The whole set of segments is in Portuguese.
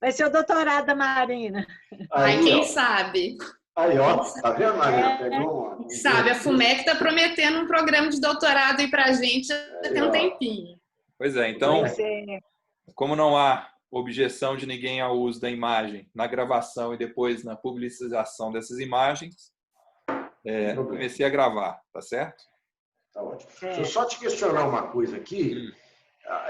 Vai ser o doutorado da Marina. Aí, quem sabe? Aí, ó, tá vendo, Marina? Pegou uma... Sabe, a FUMEC está prometendo um programa de doutorado aí para a gente já tem um tempinho. Pois é, então, como não há objeção de ninguém ao uso da imagem na gravação e depois na publicização dessas imagens, comecei a gravar, tá certo? Tá ótimo. Deixa eu só te questionar uma coisa aqui.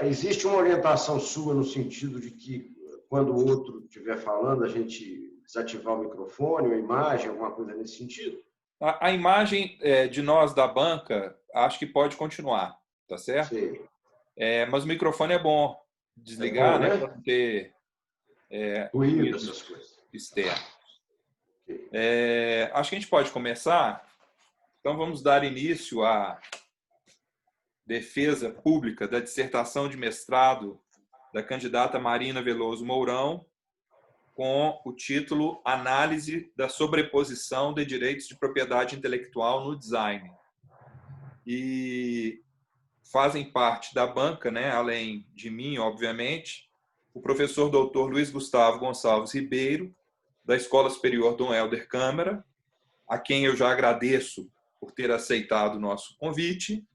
Existe uma orientação sua no sentido de que, quando o outro estiver falando, a gente desativar o microfone ou a imagem, alguma coisa nesse sentido? A imagem de nós da banca, acho que pode continuar, tá certo? Sim. Mas o microfone é bom desligar, né? Para não ter ruído, essas coisas. Externo. Acho que a gente pode começar. Então, vamos dar início à defesa pública da dissertação de mestrado da candidata Marina Veloso Mourão, com o título Análise da sobreposição de direitos de propriedade intelectual no design. E fazem parte da banca, né, além de mim, obviamente, o professor doutor Luiz Gustavo Gonçalves Ribeiro, da Escola Superior Dom Helder Câmara, a quem eu já agradeço por ter aceitado o nosso convite,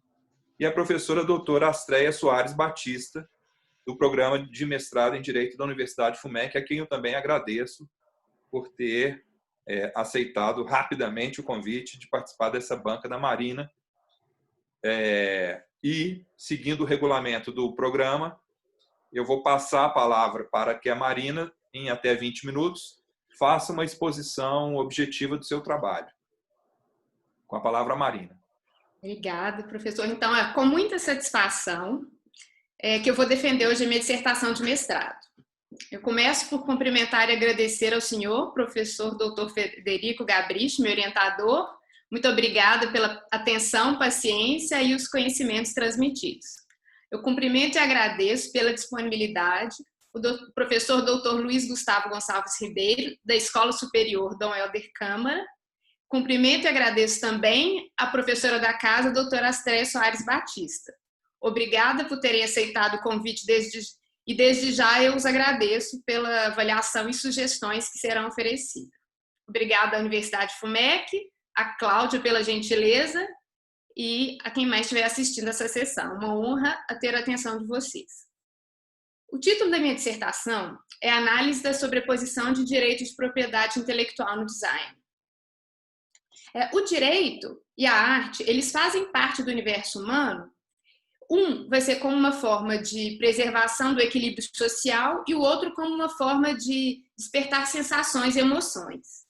e a professora doutora Astreia Soares Batista, do programa de mestrado em Direito da Universidade FUMEC, a quem eu também agradeço por ter aceitado rapidamente o convite de participar dessa banca da Marina. E, seguindo o regulamento do programa, eu vou passar a palavra para que a Marina, em até 20 minutos, faça uma exposição objetiva do seu trabalho. Com a palavra, Marina. Obrigada, professor. Então, é com muita satisfação que eu vou defender hoje a minha dissertação de mestrado. Eu começo por cumprimentar e agradecer ao senhor, professor Dr. Federico Gabrich, meu orientador. Muito obrigada pela atenção, paciência e os conhecimentos transmitidos. Eu cumprimento e agradeço pela disponibilidade o professor Dr. Luiz Gustavo Gonçalves Ribeiro, da Escola Superior Dom Helder Câmara. Cumprimento e agradeço também a professora da casa, doutora Astreia Soares Batista. Obrigada por terem aceitado o convite desde já eu os agradeço pela avaliação e sugestões que serão oferecidas. Obrigada à Universidade FUMEC, a Cláudia pela gentileza e a quem mais estiver assistindo essa sessão. Uma honra ter a atenção de vocês. O título da minha dissertação é Análise da sobreposição de direitos de propriedade intelectual no design. O direito e a arte, eles fazem parte do universo humano. Um vai ser como uma forma de preservação do equilíbrio social e o outro como uma forma de despertar sensações e emoções.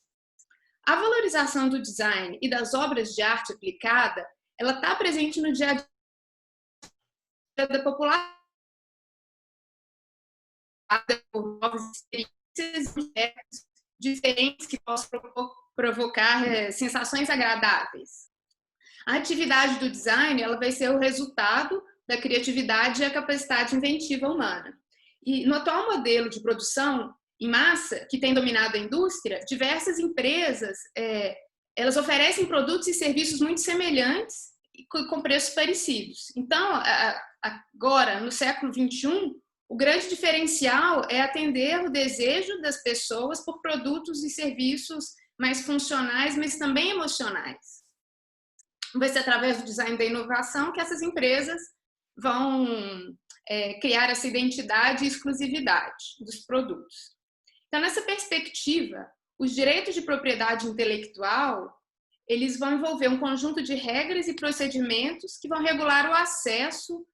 A valorização do design e das obras de arte aplicada, ela está presente no dia a dia da população, por novas experiências diferentes que possam provocar sensações agradáveis. A atividade do design ela vai ser o resultado da criatividade e a capacidade inventiva humana. E no atual modelo de produção em massa, que tem dominado a indústria, diversas empresas elas oferecem produtos e serviços muito semelhantes e com preços parecidos. Então, agora, no século XXI, o grande diferencial é atender o desejo das pessoas por produtos e serviços mais funcionais, mas também emocionais. Vai ser através do design da inovação que essas empresas vão criar essa identidade e exclusividade dos produtos. Então, nessa perspectiva, os direitos de propriedade intelectual, eles vão envolver um conjunto de regras e procedimentos que vão regular o acesso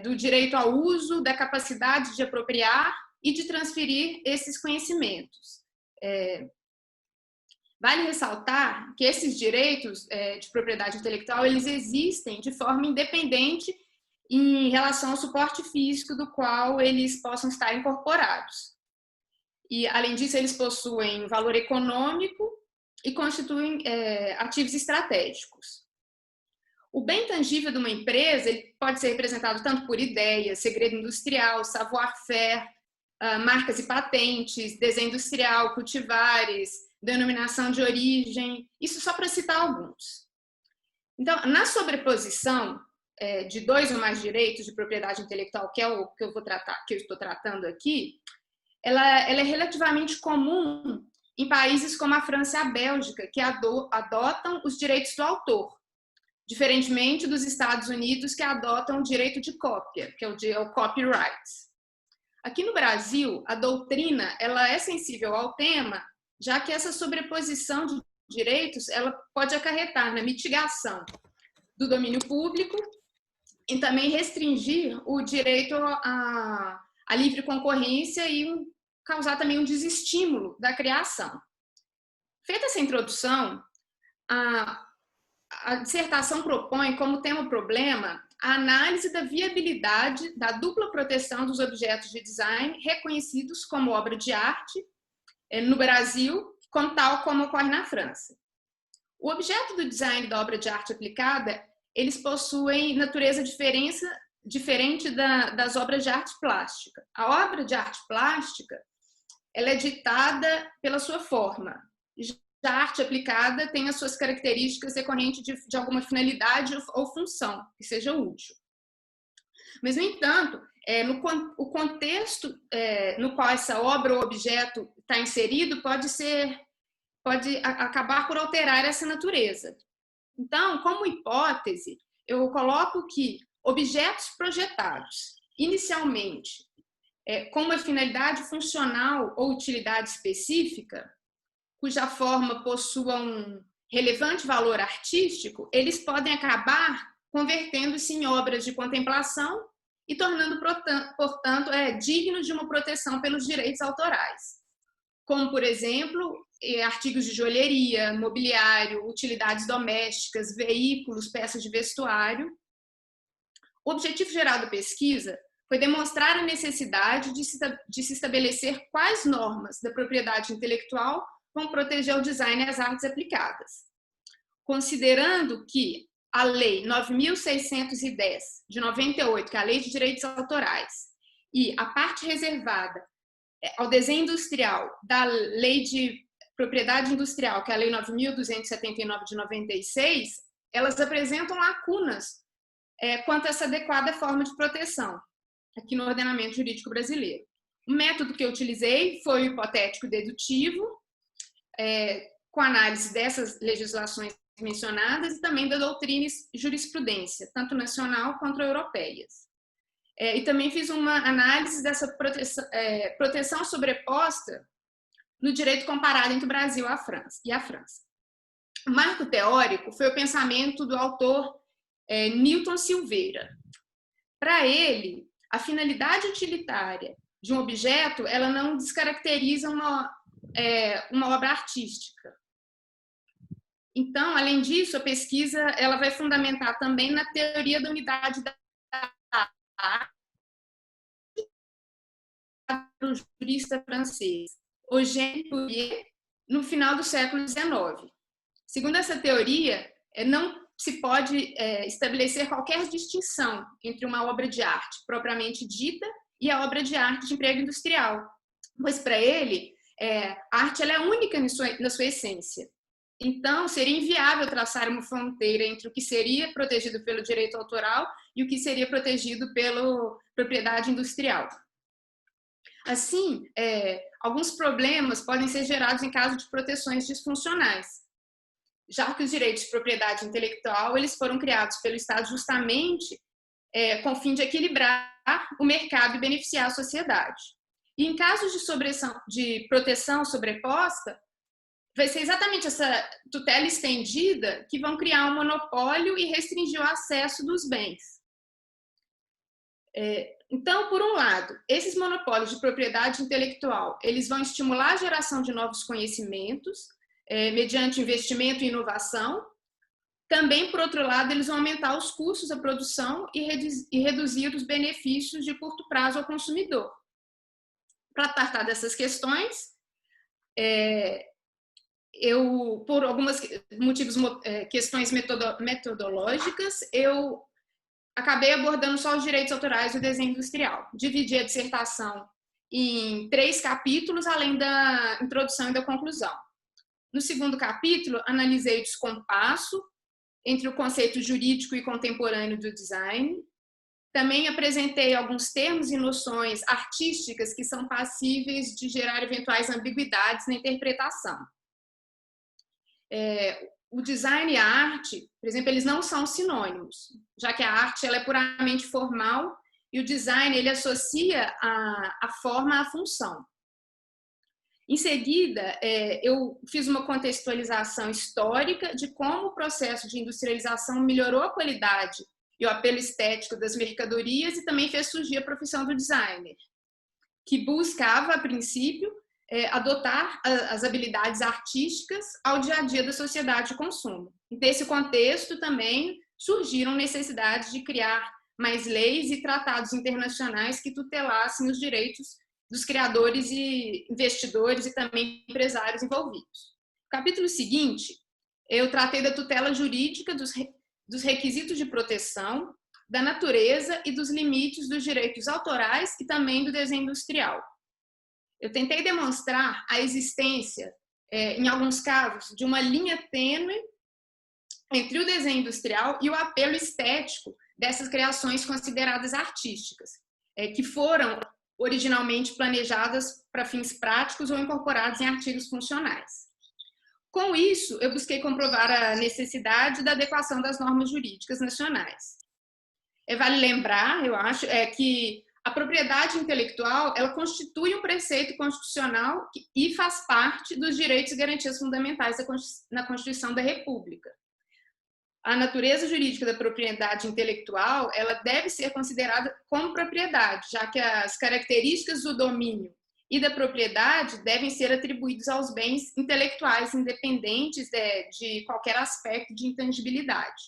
do direito ao uso, da capacidade de apropriar e de transferir esses conhecimentos. Vale ressaltar que esses direitos de propriedade intelectual, eles existem de forma independente em relação ao suporte físico do qual eles possam estar incorporados. E, além disso, eles possuem valor econômico e constituem ativos estratégicos. O bem tangível de uma empresa ele pode ser representado tanto por ideias, segredo industrial, savoir-faire, marcas e patentes, desenho industrial, cultivares, denominação de origem, isso só para citar alguns. Então, na sobreposição de dois ou mais direitos de propriedade intelectual, que é o que eu estou tratando aqui, ela é relativamente comum em países como a França e a Bélgica, que adotam os direitos do autor, diferentemente dos Estados Unidos, que adotam o direito de cópia, que é o copyright. Aqui no Brasil, a doutrina ela é sensível ao tema, já que essa sobreposição de direitos ela pode acarretar na mitigação do domínio público e também restringir o direito à livre concorrência e causar também um desestímulo da criação. Feita essa introdução, a dissertação propõe como tema-problema a análise da viabilidade da dupla proteção dos objetos de design reconhecidos como obra de arte no Brasil, tal como ocorre na França. O objeto do design da obra de arte aplicada, eles possuem natureza diferente das obras de arte plástica. A obra de arte plástica ela é ditada pela sua forma. A arte aplicada tem as suas características decorrentes de alguma finalidade ou função que seja útil. Mas, no entanto, o contexto no qual essa obra ou objeto está inserido pode acabar por alterar essa natureza. Então, como hipótese, eu coloco que objetos projetados inicialmente com uma finalidade funcional ou utilidade específica, cuja forma possua um relevante valor artístico, eles podem acabar convertendo-se em obras de contemplação e tornando, portanto, dignos de uma proteção pelos direitos autorais. Como, por exemplo, artigos de joalheria, mobiliário, utilidades domésticas, veículos, peças de vestuário. O objetivo geral da pesquisa foi demonstrar a necessidade de se estabelecer quais normas da propriedade intelectual vão proteger o design e as artes aplicadas. Considerando que a Lei 9.610, de 98, que é a Lei de Direitos Autorais, e a parte reservada ao desenho industrial da Lei de Propriedade Industrial, que é a Lei 9.279, de 96, elas apresentam lacunas quanto a essa adequada forma de proteção aqui no ordenamento jurídico brasileiro. O método que eu utilizei foi o hipotético dedutivo, com análise dessas legislações mencionadas e também da doutrina e jurisprudência, tanto nacional quanto europeias. E também fiz uma análise dessa proteção sobreposta no direito comparado entre o Brasil e a França. O marco teórico foi o pensamento do autor Newton Silveira. Para ele, a finalidade utilitária de um objeto ela não descaracteriza uma obra artística. Então, além disso, a pesquisa ela vai fundamentar também na teoria da unidade da arte do jurista francês Eugène Cuvier, no final do século XIX. Segundo essa teoria, não se pode estabelecer qualquer distinção entre uma obra de arte propriamente dita e a obra de arte de emprego industrial, pois para ele a arte ela é única na sua essência. Então, seria inviável traçar uma fronteira entre o que seria protegido pelo direito autoral e o que seria protegido pela propriedade industrial. Assim, alguns problemas podem ser gerados em caso de proteções disfuncionais, já que os direitos de propriedade intelectual eles foram criados pelo Estado justamente com o fim de equilibrar o mercado e beneficiar a sociedade. E em casos de proteção sobreposta, vai ser exatamente essa tutela estendida que vão criar um monopólio e restringir o acesso dos bens. Então, por um lado, esses monopólios de propriedade intelectual, eles vão estimular a geração de novos conhecimentos, mediante investimento e inovação. Também, por outro lado, eles vão aumentar os custos da produção e reduzir os benefícios de curto prazo ao consumidor. Para tratar dessas questões, por alguns motivos, questões metodológicas, eu acabei abordando só os direitos autorais do desenho industrial. Dividi a dissertação em 3 capítulos, além da introdução e da conclusão. No segundo capítulo, analisei o descompasso entre o conceito jurídico e contemporâneo do design. Também apresentei alguns termos e noções artísticas que são passíveis de gerar eventuais ambiguidades na interpretação. O design e a arte, por exemplo, eles não são sinônimos, já que a arte ela é puramente formal e o design ele associa a forma à função. Em seguida, eu fiz uma contextualização histórica de como o processo de industrialização melhorou a qualidade e o apelo estético das mercadorias e também fez surgir a profissão do designer, que buscava, a princípio, adotar as habilidades artísticas ao dia a dia da sociedade de consumo. E nesse contexto também surgiram necessidades de criar mais leis e tratados internacionais que tutelassem os direitos dos criadores e investidores e também empresários envolvidos. No capítulo seguinte, eu tratei da tutela jurídica dos requisitos de proteção, da natureza e dos limites dos direitos autorais e também do desenho industrial. Eu tentei demonstrar a existência, em alguns casos, de uma linha tênue entre o desenho industrial e o apelo estético dessas criações consideradas artísticas, que foram originalmente planejadas para fins práticos ou incorporadas em artigos funcionais. Com isso, eu busquei comprovar a necessidade da adequação das normas jurídicas nacionais. Vale lembrar, eu acho, que a propriedade intelectual ela constitui um preceito constitucional e faz parte dos direitos e garantias fundamentais na Constituição da República. A natureza jurídica da propriedade intelectual ela deve ser considerada como propriedade, já que as características do domínio e da propriedade devem ser atribuídas aos bens intelectuais independentes de qualquer aspecto de intangibilidade.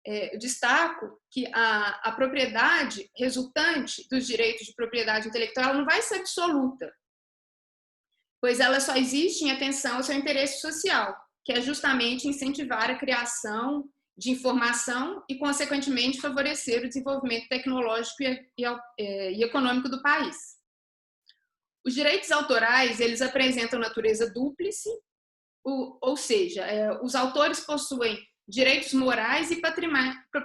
Eu destaco que a propriedade resultante dos direitos de propriedade intelectual não vai ser absoluta, pois ela só existe em atenção ao seu interesse social, que é justamente incentivar a criação de informação e, consequentemente, favorecer o desenvolvimento tecnológico e econômico do país. Os direitos autorais, eles apresentam natureza dúplice, ou seja, os autores possuem direitos morais e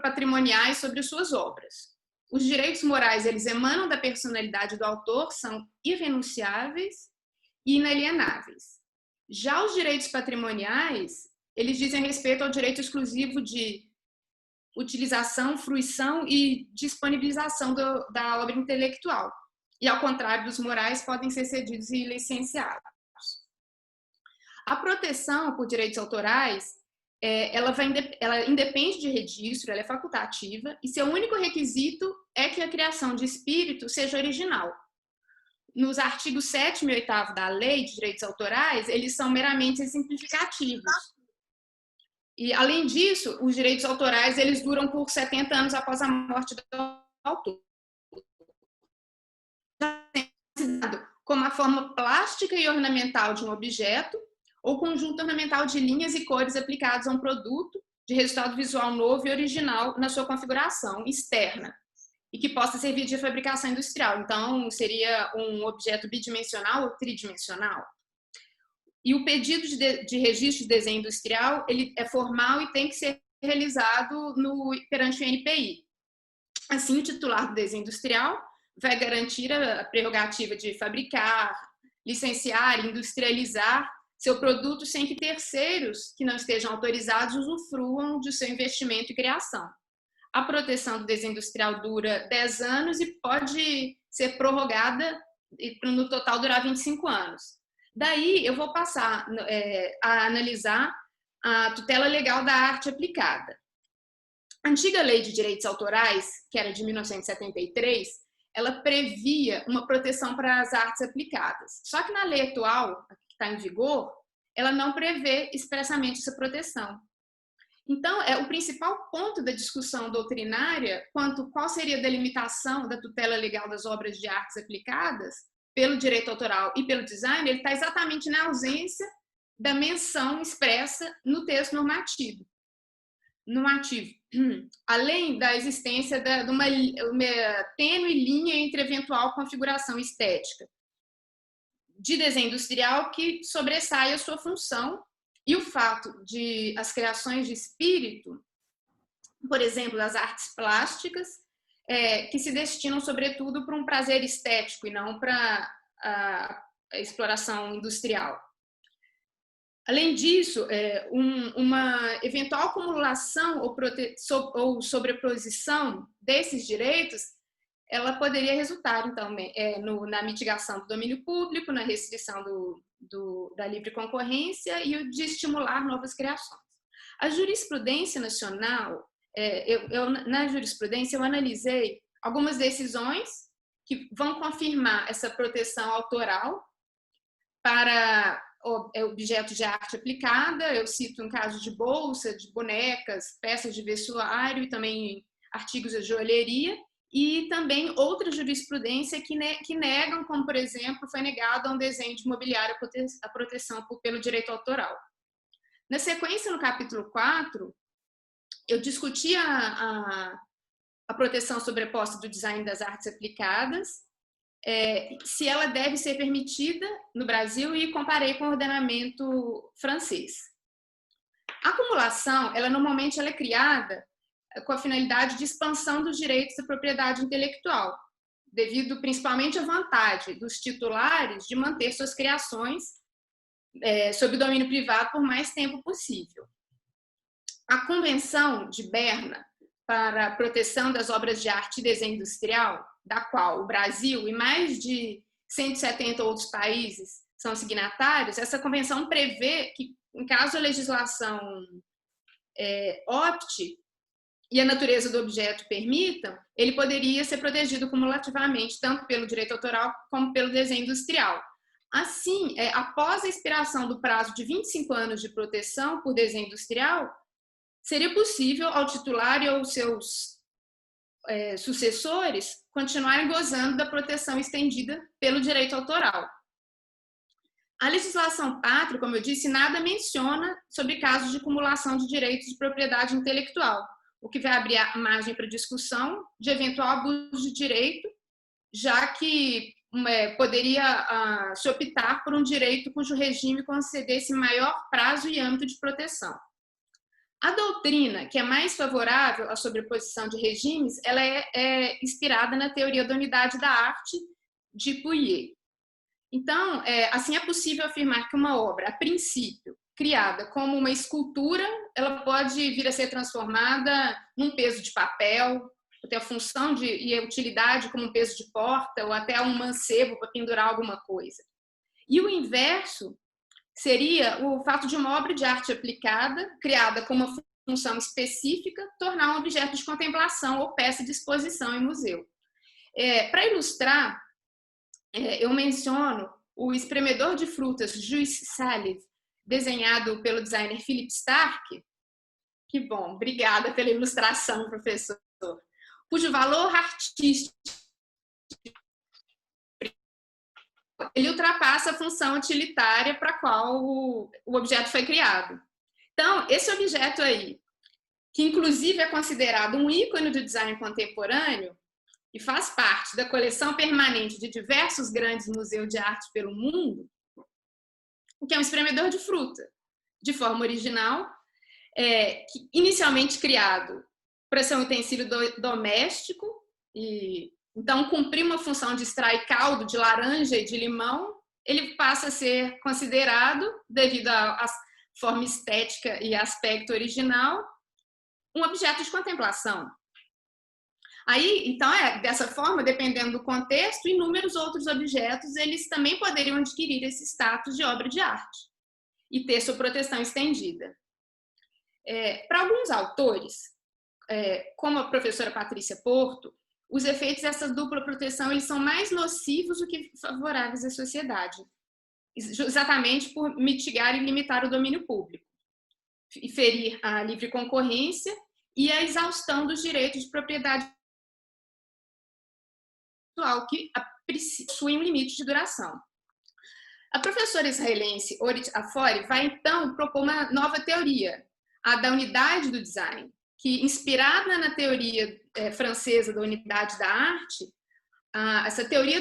patrimoniais sobre suas obras. Os direitos morais, eles emanam da personalidade do autor, são irrenunciáveis e inalienáveis. Já os direitos patrimoniais, eles dizem respeito ao direito exclusivo de utilização, fruição e disponibilização da obra intelectual. E, ao contrário dos morais, podem ser cedidos e licenciados. A proteção por direitos autorais, ela independe de registro, ela é facultativa, e seu único requisito é que a criação de espírito seja original. Nos artigos 7º e 8º da Lei de Direitos Autorais, eles são meramente exemplificativos. E, além disso, os direitos autorais eles duram por 70 anos após a morte do autor. Como a forma plástica e ornamental de um objeto, ou conjunto ornamental de linhas e cores aplicados a um produto de resultado visual novo e original na sua configuração externa, e que possa servir de fabricação industrial. Então, seria um objeto bidimensional ou tridimensional. E o pedido de registro de desenho industrial, ele é formal e tem que ser realizado perante o INPI. Assim, o titular do desenho industrial vai garantir a prerrogativa de fabricar, licenciar, industrializar seu produto sem que terceiros que não estejam autorizados usufruam de seu investimento e criação. A proteção do desenho industrial dura 10 anos e pode ser prorrogada e no total durar 25 anos. Daí eu vou passar a analisar a tutela legal da arte aplicada. A antiga Lei de Direitos Autorais, que era de 1973, ela previa uma proteção para as artes aplicadas. Só que na lei atual, que está em vigor, ela não prevê expressamente essa proteção. Então, o principal ponto da discussão doutrinária quanto qual seria a delimitação da tutela legal das obras de artes aplicadas pelo direito autoral e pelo design, ele está exatamente na ausência da menção expressa no texto normativo. Além da existência de uma tênue linha entre eventual configuração estética de desenho industrial que sobressai a sua função e o fato de as criações de espírito, por exemplo, as artes plásticas, que se destinam, sobretudo, para um prazer estético e não para a exploração industrial. Além disso, uma eventual acumulação ou sobreposição desses direitos, ela poderia resultar, então, na mitigação do domínio público, na restrição da livre concorrência e de estimular novas criações. A jurisprudência nacional, na jurisprudência, eu analisei algumas decisões que vão confirmar essa proteção autoral para objetos de arte aplicada. Eu cito um caso de bolsa, de bonecas, peças de vestuário e também artigos de joalheria, e também outra jurisprudência que negam, como, por exemplo, foi negado a um desenho de mobiliário a proteção pelo direito autoral. Na sequência, no capítulo 4, eu discuti a proteção sobreposta do design das artes aplicadas, se ela deve ser permitida no Brasil, e comparei com o ordenamento francês. A acumulação, normalmente ela é criada com a finalidade de expansão dos direitos da propriedade intelectual, devido principalmente à vontade dos titulares de manter suas criações sob domínio privado por mais tempo possível. A Convenção de Berna para a proteção das obras de arte e desenho industrial, da qual o Brasil e mais de 170 outros países são signatários, essa convenção prevê que, em caso a legislação opte e a natureza do objeto permitam, ele poderia ser protegido cumulativamente, tanto pelo direito autoral como pelo desenho industrial. Assim, após a expiração do prazo de 25 anos de proteção por desenho industrial, seria possível ao titular e aos seus sucessores continuarem gozando da proteção estendida pelo direito autoral. A legislação pátria, como eu disse, nada menciona sobre casos de acumulação de direitos de propriedade intelectual, o que vai abrir a margem para discussão de eventual abuso de direito, já que poderia se optar por um direito cujo regime concedesse maior prazo e âmbito de proteção. A doutrina, que é mais favorável à sobreposição de regimes, ela é inspirada na teoria da unidade da arte de Pouillet. Então, assim, é possível afirmar que uma obra, a princípio, criada como uma escultura, ela pode vir a ser transformada num peso de papel, ter a função e a utilidade como um peso de porta, ou até um mancebo para pendurar alguma coisa. E o inverso seria o fato de uma obra de arte aplicada, criada com uma função específica, tornar um objeto de contemplação ou peça de exposição em museu. Para ilustrar, eu menciono o espremedor de frutas Juice Salif, desenhado pelo designer Philip Stark. Que bom, obrigada pela ilustração, professor. Cujo valor artístico ele ultrapassa a função utilitária para a qual o objeto foi criado. Então, esse objeto aí, que inclusive é considerado um ícone do design contemporâneo e faz parte da coleção permanente de diversos grandes museus de arte pelo mundo, que é um espremedor de fruta, de forma original, que inicialmente criado para ser um utensílio doméstico, e então cumprir uma função de extrair caldo de laranja e de limão, ele passa a ser considerado, devido à forma estética e aspecto original, um objeto de contemplação. Aí, então, dessa forma, dependendo do contexto, inúmeros outros objetos, eles também poderiam adquirir esse status de obra de arte e ter sua proteção estendida. Para alguns autores, como a professora Patrícia Porto, os efeitos dessa dupla proteção eles são mais nocivos do que favoráveis à sociedade, exatamente por mitigar e limitar o domínio público, e ferir a livre concorrência e a exaustão dos direitos de propriedade intelectual, que possuem um limite de duração. A professora israelense Orit Afori vai, então, propor uma nova teoria, a da unidade do design, que, inspirada na teoria francesa da unidade da arte, essa teoria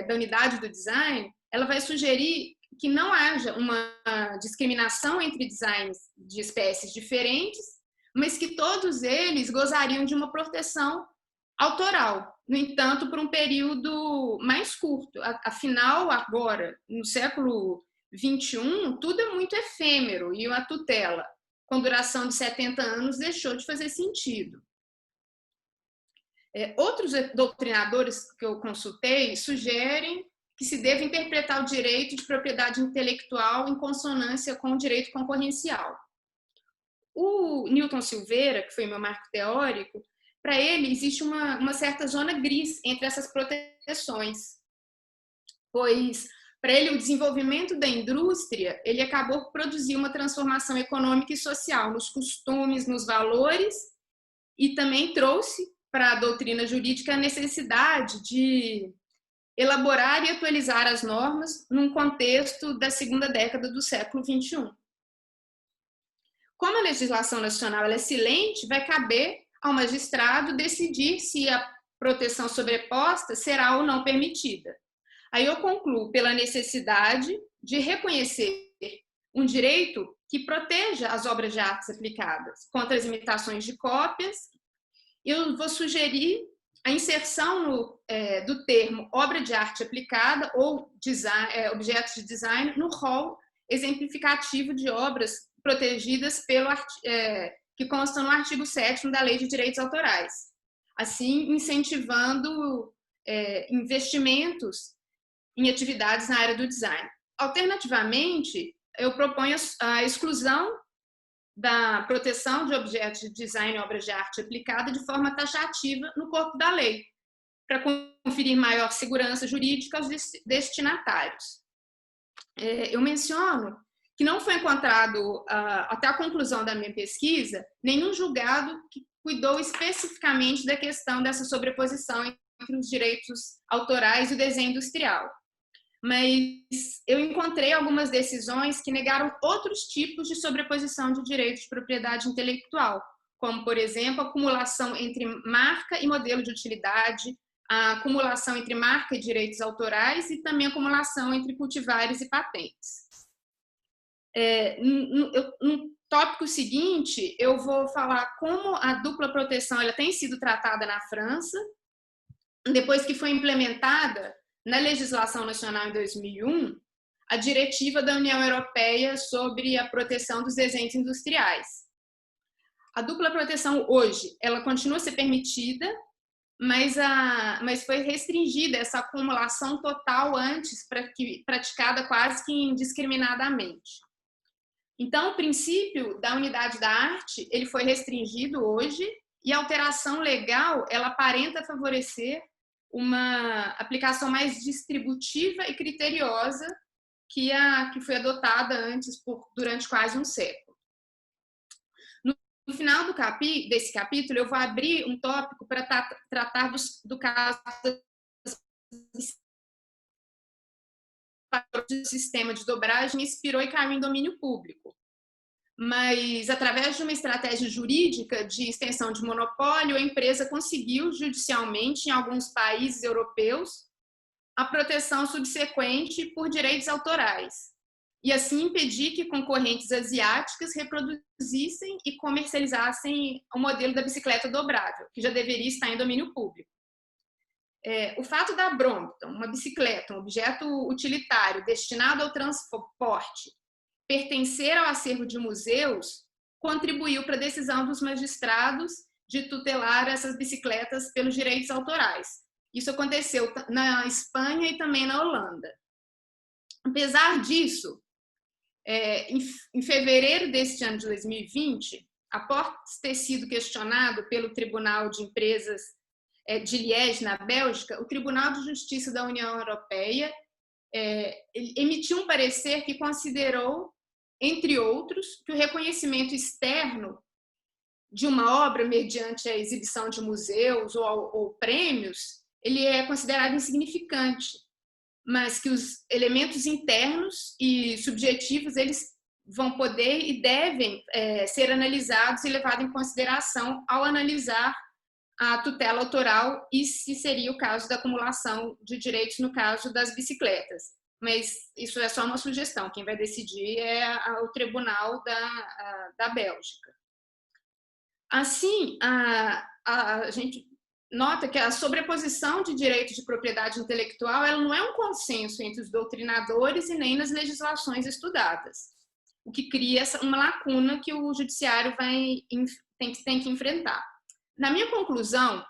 da unidade do design, ela vai sugerir que não haja uma discriminação entre designs de espécies diferentes, mas que todos eles gozariam de uma proteção autoral. No entanto, por um período mais curto. Afinal, agora, no século XXI, tudo é muito efêmero e uma tutela com duração de 70 anos deixou de fazer sentido. Outros doutrinadores que eu consultei sugerem que se deve interpretar o direito de propriedade intelectual em consonância com o direito concorrencial. O Newton Silveira, que foi meu marco teórico, para ele existe uma certa zona gris entre essas proteções, pois para ele o desenvolvimento da indústria ele acabou por produzir uma transformação econômica e social nos costumes, nos valores, e também trouxe para a doutrina jurídica a necessidade de elaborar e atualizar as normas num contexto da segunda década do século XXI. Como a legislação nacional é silente, vai caber ao magistrado decidir se a proteção sobreposta será ou não permitida. Aí eu concluo pela necessidade de reconhecer um direito que proteja as obras de artes aplicadas contra as imitações de cópias. Eu vou sugerir a inserção do termo obra de arte aplicada ou objetos de design no rol exemplificativo de obras protegidas que constam no artigo 7º da Lei de Direitos Autorais, assim incentivando investimentos em atividades na área do design. Alternativamente, eu proponho a exclusão da proteção de objetos de design e obras de arte aplicada de forma taxativa no corpo da lei, para conferir maior segurança jurídica aos destinatários. Eu menciono que não foi encontrado, até a conclusão da minha pesquisa, nenhum julgado que cuidou especificamente da questão dessa sobreposição entre os direitos autorais e o desenho industrial. Mas eu encontrei algumas decisões que negaram outros tipos de sobreposição de direitos de propriedade intelectual, como, por exemplo, a acumulação entre marca e modelo de utilidade, a acumulação entre marca e direitos autorais e também a acumulação entre cultivares e patentes. No tópico seguinte, eu vou falar como a dupla proteção ela tem sido tratada na França, depois que foi implementada na legislação nacional em 2001, a diretiva da União Europeia sobre a proteção dos desenhos industriais. A dupla proteção hoje, ela continua a ser permitida, mas foi restringida essa acumulação total antes, praticada quase que indiscriminadamente. Então, o princípio da unidade da arte, ele foi restringido hoje, e a alteração legal, ela aparenta favorecer uma aplicação mais distributiva e criteriosa que foi adotada antes durante quase um século. No final desse capítulo, eu vou abrir um tópico para tratar do caso do sistema de dobragem expirou e caiu em domínio público. Mas, através de uma estratégia jurídica de extensão de monopólio, a empresa conseguiu, judicialmente, em alguns países europeus, a proteção subsequente por direitos autorais, e assim impedir que concorrentes asiáticas reproduzissem e comercializassem o modelo da bicicleta dobrável, que já deveria estar em domínio público. O fato da Brompton, uma bicicleta, um objeto utilitário destinado ao transporte, pertencer ao acervo de museus, contribuiu para a decisão dos magistrados de tutelar essas bicicletas pelos direitos autorais. Isso aconteceu na Espanha e também na Holanda. Apesar disso, em fevereiro deste ano de 2020, após ter sido questionado pelo Tribunal de Empresas de Liège, na Bélgica, o Tribunal de Justiça da União Europeia emitiu um parecer que considerou, entre outros, que o reconhecimento externo de uma obra mediante a exibição de museus ou prêmios, ele é considerado insignificante, mas que os elementos internos e subjetivos eles vão poder e devem ser analisados e levados em consideração ao analisar a tutela autoral e se seria o caso da acumulação de direitos no caso das bicicletas. Mas isso é só uma sugestão, quem vai decidir é o Tribunal da Bélgica. Assim, a gente nota que a sobreposição de direitos de propriedade intelectual ela não é um consenso entre os doutrinadores e nem nas legislações estudadas, o que cria uma lacuna que o judiciário tem que enfrentar. Na minha conclusão,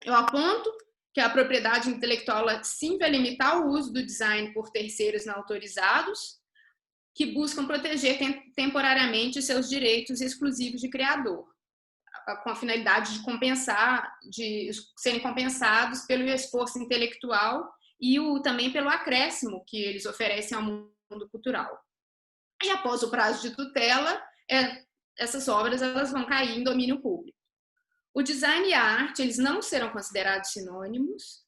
eu aponto que a propriedade intelectual sim vai limitar o uso do design por terceiros não autorizados, que buscam proteger temporariamente seus direitos exclusivos de criador, com a finalidade de serem compensados pelo esforço intelectual e também pelo acréscimo que eles oferecem ao mundo cultural. E após o prazo de tutela, essas obras elas vão cair em domínio público. O design e a arte eles não serão considerados sinônimos.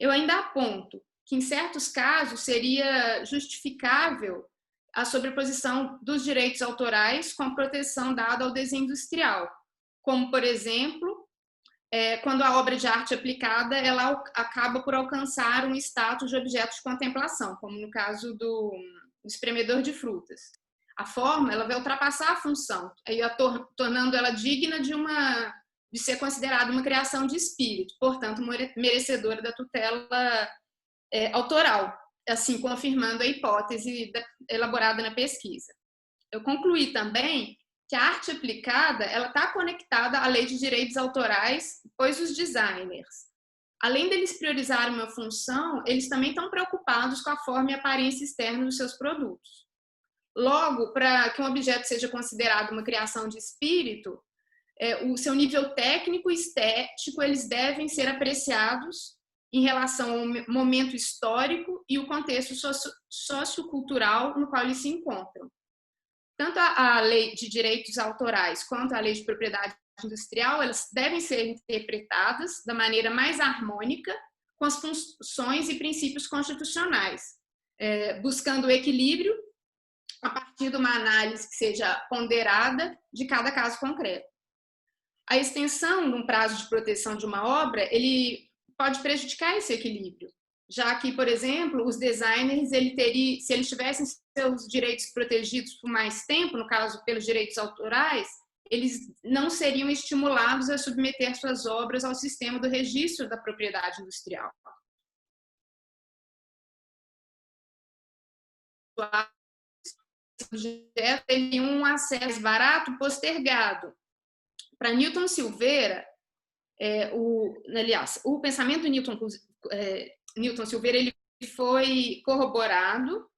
Eu ainda aponto que, em certos casos, seria justificável a sobreposição dos direitos autorais com a proteção dada ao desenho industrial, como, por exemplo, quando a obra de arte aplicada ela acaba por alcançar um status de objeto de contemplação, como no caso do espremedor de frutas. A forma ela vai ultrapassar a função, tornando ela digna de ser considerada uma criação de espírito, portanto, merecedora da tutela autoral, assim confirmando a hipótese elaborada na pesquisa. Eu concluí também que a arte aplicada ela está conectada à lei de direitos autorais, pois os designers, além deles priorizarem uma função, eles também estão preocupados com a forma e aparência externa dos seus produtos. Logo, para que um objeto seja considerado uma criação de espírito, o seu nível técnico e estético eles devem ser apreciados em relação ao momento histórico e o contexto sociocultural no qual eles se encontram. Tanto a lei de direitos autorais quanto a lei de propriedade industrial, elas devem ser interpretadas da maneira mais harmônica com as funções e princípios constitucionais, buscando o equilíbrio a partir de uma análise que seja ponderada de cada caso concreto. A extensão de um prazo de proteção de uma obra, ele pode prejudicar esse equilíbrio, já que, por exemplo, os designers, se eles tivessem seus direitos protegidos por mais tempo, no caso, pelos direitos autorais, eles não seriam estimulados a submeter suas obras ao sistema do registro da propriedade industrial. Tem um acesso barato postergado. Para Newton Silveira, o pensamento do Newton Silveira ele foi corroborado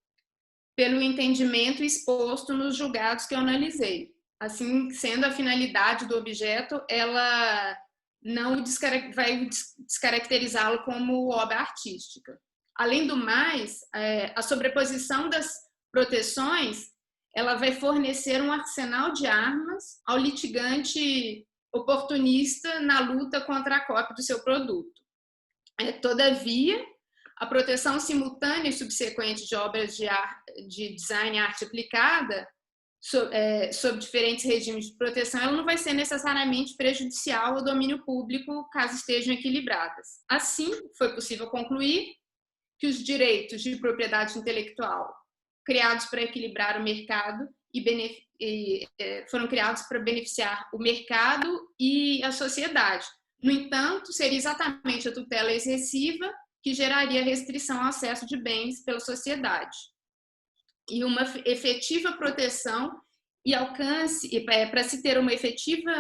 pelo entendimento exposto nos julgados que eu analisei. Assim, sendo a finalidade do objeto, ela não vai descaracterizá-lo como obra artística. Além do mais, a sobreposição das proteções, ela vai fornecer um arsenal de armas ao litigante oportunista na luta contra a cópia do seu produto. Todavia, a proteção simultânea e subsequente de obras de design e arte aplicada sob diferentes regimes de proteção, ela não vai ser necessariamente prejudicial ao domínio público caso estejam equilibradas. Assim, foi possível concluir que os direitos de propriedade intelectual criados para equilibrar o mercado foram criados para beneficiar o mercado e a sociedade. No entanto, seria exatamente a tutela excessiva que geraria restrição ao acesso de bens pela sociedade. E uma efetiva proteção e alcance, para se ter uma efetiva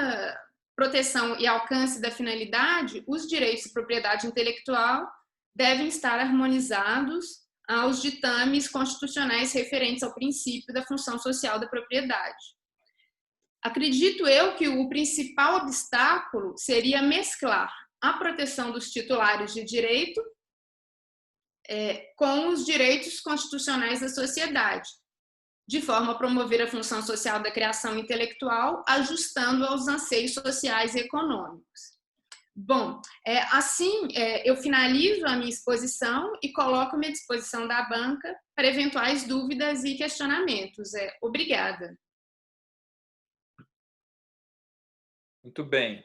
proteção e alcance da finalidade, os direitos de propriedade intelectual devem estar harmonizados aos ditames constitucionais referentes ao princípio da função social da propriedade. Acredito eu que o principal obstáculo seria mesclar a proteção dos titulares de direito com os direitos constitucionais da sociedade, de forma a promover a função social da criação intelectual, ajustando aos anseios sociais e econômicos. Bom, assim eu finalizo a minha exposição e coloco-me à disposição da banca para eventuais dúvidas e questionamentos. Obrigada. Muito bem.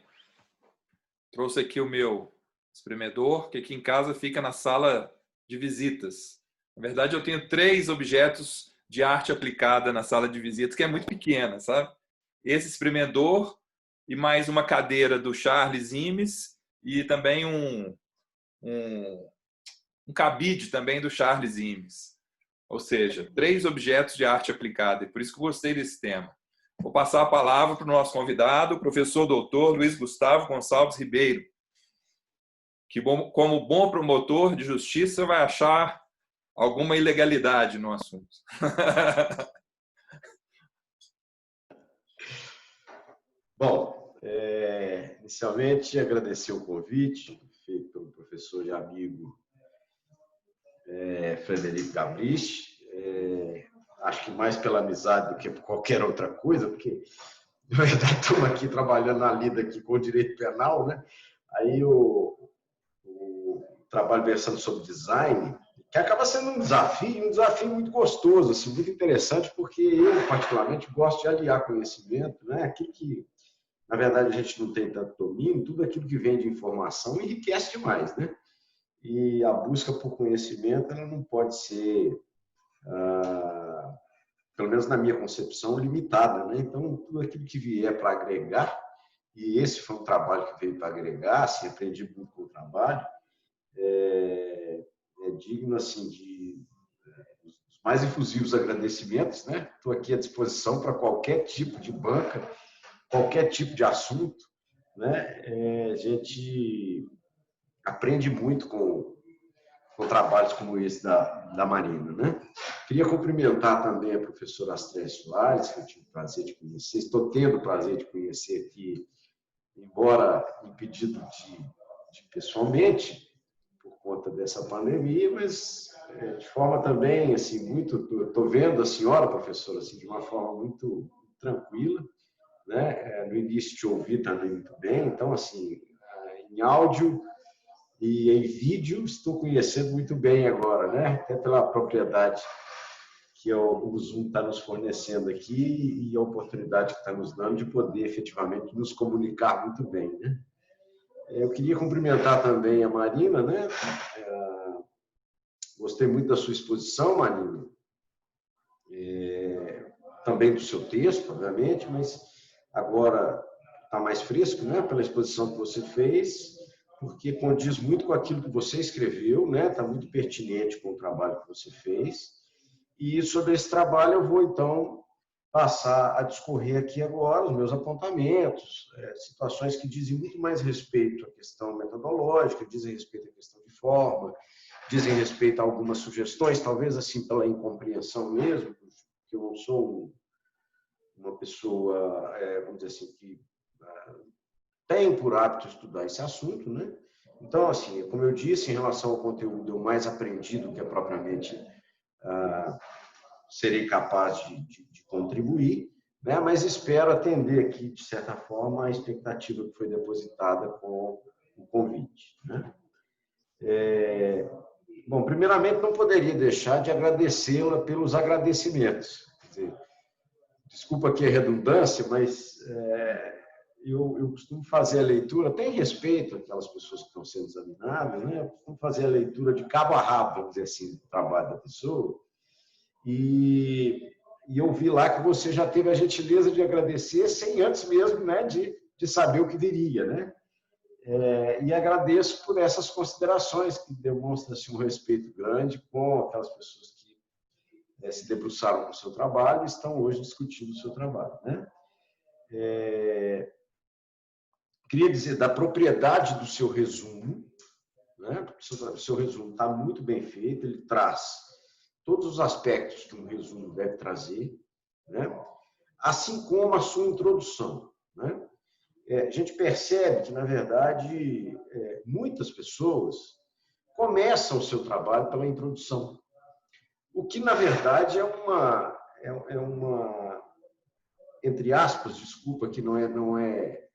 Trouxe aqui o meu espremedor, que aqui em casa fica na sala de visitas. Na verdade, eu tenho 3 objetos de arte aplicada na sala de visitas, que é muito pequena, sabe? Esse espremedor e mais uma cadeira do Charles Imes e também um cabide também do Charles Imes. Ou seja, 3 objetos de arte aplicada, e por isso que eu gostei desse tema. Vou passar a palavra para o nosso convidado, o professor doutor Luiz Gustavo Gonçalves Ribeiro, que, como bom promotor de justiça, vai achar alguma ilegalidade no assunto. Bom, inicialmente agradecer o convite feito pelo professor e amigo Frederico Gabrich. Acho que mais pela amizade do que por qualquer outra coisa, porque, na verdade, estamos aqui trabalhando na lida aqui com o direito penal, né? Aí o trabalho versando sobre design, que acaba sendo um desafio muito gostoso, assim, muito interessante, porque eu, particularmente, gosto de aliar conhecimento, né? Aquilo que, na verdade, a gente não tem tanto domínio, tudo aquilo que vem de informação enriquece demais, né? E a busca por conhecimento, ela não pode ser, pelo menos na minha concepção, limitada, né? Então, tudo aquilo que vier para agregar, e esse foi um trabalho que veio para agregar, assim, aprendi muito com o trabalho, é digno, assim, dos mais efusivos agradecimentos, né? Estou aqui à disposição para qualquer tipo de banca, qualquer tipo de assunto, né? A gente aprende muito com trabalhos como esse da Marina, né? Queria cumprimentar também a professora Astréia Soares, que eu tive o prazer de conhecer, estou tendo o prazer de conhecer aqui, embora impedido de pessoalmente, por conta dessa pandemia, mas de forma também, assim, muito... Estou vendo a senhora, professora, assim, de uma forma muito tranquila, né? No início te ouvi também muito bem, então, assim, em áudio e em vídeo estou conhecendo muito bem agora, né? Até pela propriedade que o Zoom está nos fornecendo aqui e a oportunidade que está nos dando de poder efetivamente nos comunicar muito bem, né? Eu queria cumprimentar também a Marina, né? Gostei muito da sua exposição, Marina. Também do seu texto, obviamente, mas agora está mais fresco, né? Pela exposição que você fez, porque condiz muito com aquilo que você escreveu, né? Está muito pertinente com o trabalho que você fez. E sobre esse trabalho eu vou, então, passar a discorrer aqui agora os meus apontamentos, situações que dizem muito mais respeito à questão metodológica, dizem respeito à questão de forma, dizem respeito a algumas sugestões, talvez assim pela incompreensão mesmo, que eu não sou uma pessoa, vamos dizer assim, que tem por hábito estudar esse assunto, né? Então, assim, como eu disse, em relação ao conteúdo, eu mais aprendi do que propriamente serei capaz de contribuir, né? Mas espero atender aqui, de certa forma, a expectativa que foi depositada com o convite, né? Bom, primeiramente, não poderia deixar de agradecê-la pelos agradecimentos. Quer dizer, desculpa aqui a redundância, mas eu costumo fazer a leitura, tem respeito àquelas pessoas que estão sendo examinadas, né? Eu costumo fazer a leitura de cabo a rabo, vamos dizer assim, do trabalho da pessoa. E eu vi lá que você já teve a gentileza de agradecer sem antes mesmo, né, de saber o que viria, né? E agradeço por essas considerações que demonstram assim, um respeito grande com aquelas pessoas que se debruçaram com o seu trabalho e estão hoje discutindo o seu trabalho, né? Queria dizer da propriedade do seu resumo, né? O seu resumo está muito bem feito, ele traz todos os aspectos que um resumo deve trazer, né? Assim como a sua introdução, né? A gente percebe que, na verdade, muitas pessoas começam o seu trabalho pela introdução, o que, na verdade, é uma entre aspas, desculpa, que não é,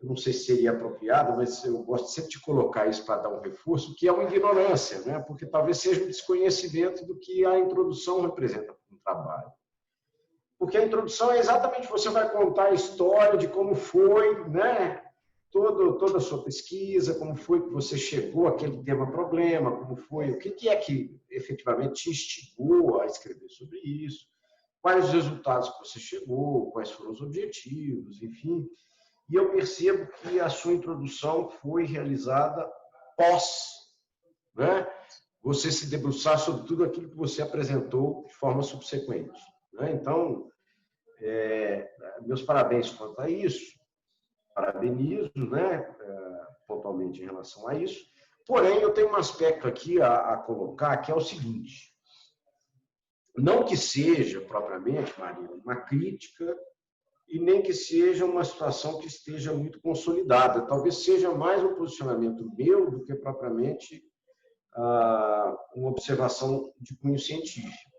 eu não sei se seria apropriado, mas eu gosto sempre de colocar isso para dar um reforço, que é uma ignorância, né? Porque talvez seja um desconhecimento do que a introdução representa para um trabalho. Porque a introdução é exatamente, você vai contar a história de como foi, né? Toda a sua pesquisa, como foi que você chegou àquele tema-problema, como foi, o que é que efetivamente te instigou a escrever sobre isso, quais os resultados que você chegou, quais foram os objetivos, enfim. e eu percebo que a sua introdução foi realizada pós, né, você se debruçar sobre tudo aquilo que você apresentou de forma subsequente, né? Então, meus parabéns quanto a isso, parabenizo, né, pontualmente em relação a isso. Porém, eu tenho um aspecto aqui a colocar, que é o seguinte: não que seja propriamente, Marina, uma crítica e nem que seja uma situação que esteja muito consolidada. Talvez seja mais um posicionamento meu do que propriamente uma observação de cunho científico,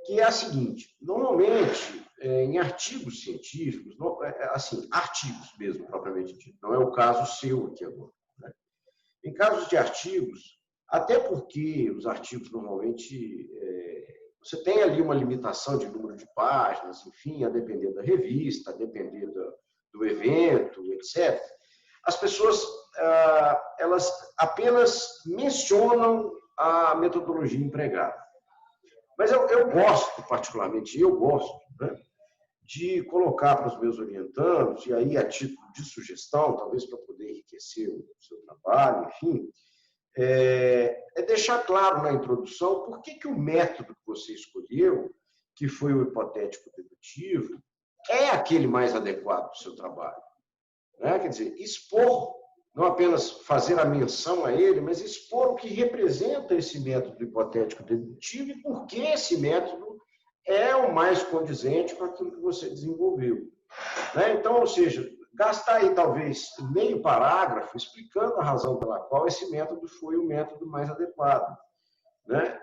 que é a seguinte: normalmente, em artigos científicos, assim, artigos mesmo, propriamente dito, não é o caso seu aqui agora, né? Em casos de artigos, até porque os artigos normalmente você tem ali uma limitação de número de páginas, enfim, a depender da revista, a depender do evento, etc. As pessoas elas apenas mencionam a metodologia empregada. Mas eu gosto, particularmente, né, de colocar para os meus orientandos, e aí a título de sugestão, talvez para poder enriquecer o seu trabalho, enfim, deixar claro na introdução por que o método que você escolheu, que foi o hipotético dedutivo, é aquele mais adequado para o seu trabalho, né? Quer dizer, expor, não apenas fazer a menção a ele, mas expor o que representa esse método hipotético dedutivo e por que esse método é o mais condizente com aquilo que você desenvolveu, né? Então, ou seja, gastar aí talvez meio parágrafo explicando a razão pela qual esse método foi o método mais adequado, né,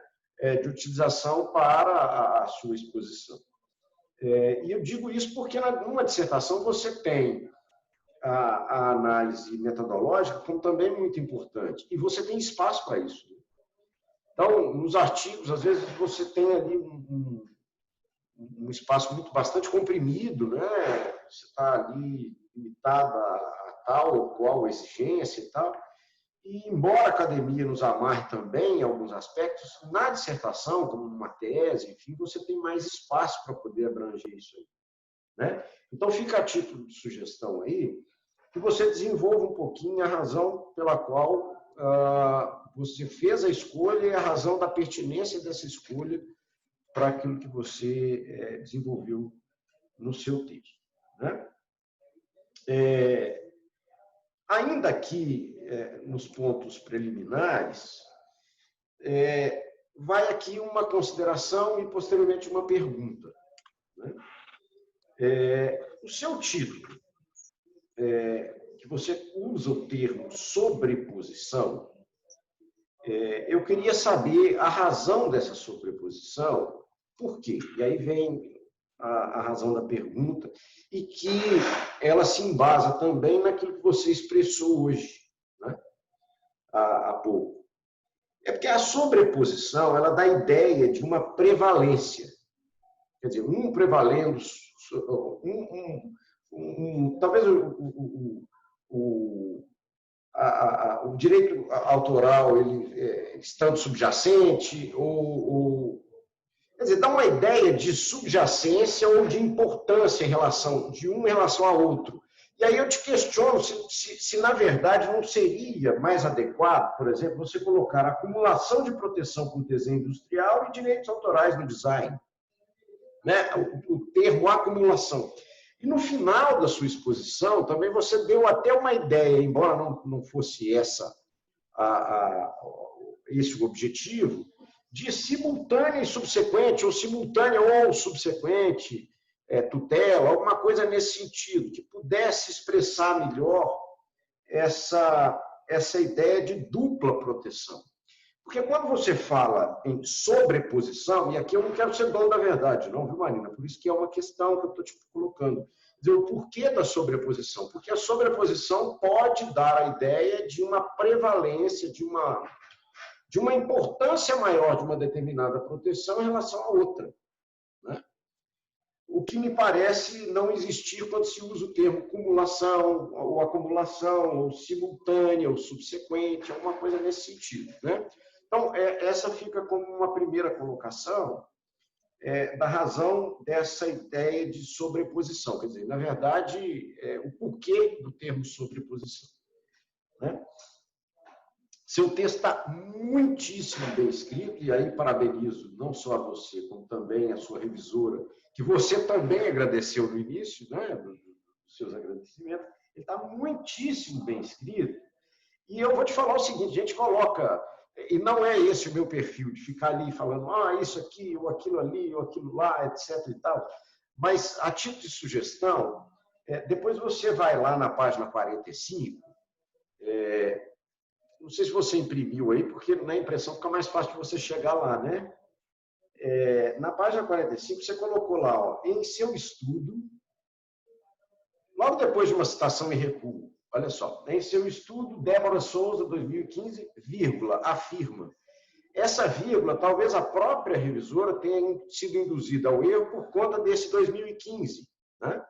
de utilização para a sua exposição. E eu digo isso porque numa dissertação você tem a análise metodológica como também muito importante, e você tem espaço para isso. Então, nos artigos, às vezes, você tem ali um espaço bastante comprimido, né? Você está ali limitado a tal ou qual exigência e tal. E, embora a academia nos amarre também em alguns aspectos, na dissertação, como uma tese, enfim, você tem mais espaço para poder abranger isso aí, né? Então, fica a título de sugestão aí que você desenvolva um pouquinho a razão pela qual você fez a escolha e a razão da pertinência dessa escolha para aquilo que você desenvolveu no seu texto, né? Ainda aqui, nos pontos preliminares, vai aqui uma consideração e, posteriormente, uma pergunta, né? O seu título, que você usa o termo sobreposição, eu queria saber a razão dessa sobreposição, por quê? E aí vem a razão da pergunta, e que ela se embasa também naquilo que você expressou hoje, né, há pouco. É porque a sobreposição ela dá a ideia de uma prevalência. Quer dizer, um prevalendo, talvez o direito autoral ele estando subjacente, quer dizer, dá uma ideia de subjacência ou de importância em relação a outro. E aí eu te questiono se na verdade não seria mais adequado, por exemplo, você colocar acumulação de proteção por desenho industrial e direitos autorais no design, né? O termo acumulação. E no final da sua exposição, também você deu até uma ideia, embora não fosse esse o objetivo, de simultânea e subsequente, ou simultânea ou subsequente tutela, alguma coisa nesse sentido, que pudesse expressar melhor essa ideia de dupla proteção. Porque quando você fala em sobreposição, e aqui eu não quero ser dono da verdade, não, viu, Marina? Por isso que é uma questão que eu estou te colocando. Dizer, o porquê da sobreposição? Porque a sobreposição pode dar a ideia de uma prevalência, de uma importância maior de uma determinada proteção em relação a outra, né? O que me parece não existir quando se usa o termo cumulação, ou acumulação, ou simultânea, ou subsequente, alguma coisa nesse sentido, né? Então, essa fica como uma primeira colocação, da razão dessa ideia de sobreposição. Quer dizer, na verdade, o porquê do termo sobreposição. Né? Seu texto está muitíssimo bem escrito, e aí parabenizo não só a você, como também a sua revisora, que você também agradeceu no início, né, dos seus agradecimentos. Ele está muitíssimo bem escrito. E eu vou te falar o seguinte, a gente coloca, e não é esse o meu perfil, de ficar ali falando, isso aqui, ou aquilo ali, ou aquilo lá, etc. e tal, mas a título de sugestão, depois você vai lá na página 45, não sei se você imprimiu aí, porque na impressão fica mais fácil de você chegar lá, né? Na página 45, você colocou lá, ó, em seu estudo, logo depois de uma citação em recuo, olha só, em seu estudo, Débora Souza, 2015, vírgula, afirma. Essa vírgula, talvez a própria revisora tenha sido induzida ao erro por conta desse 2015, né?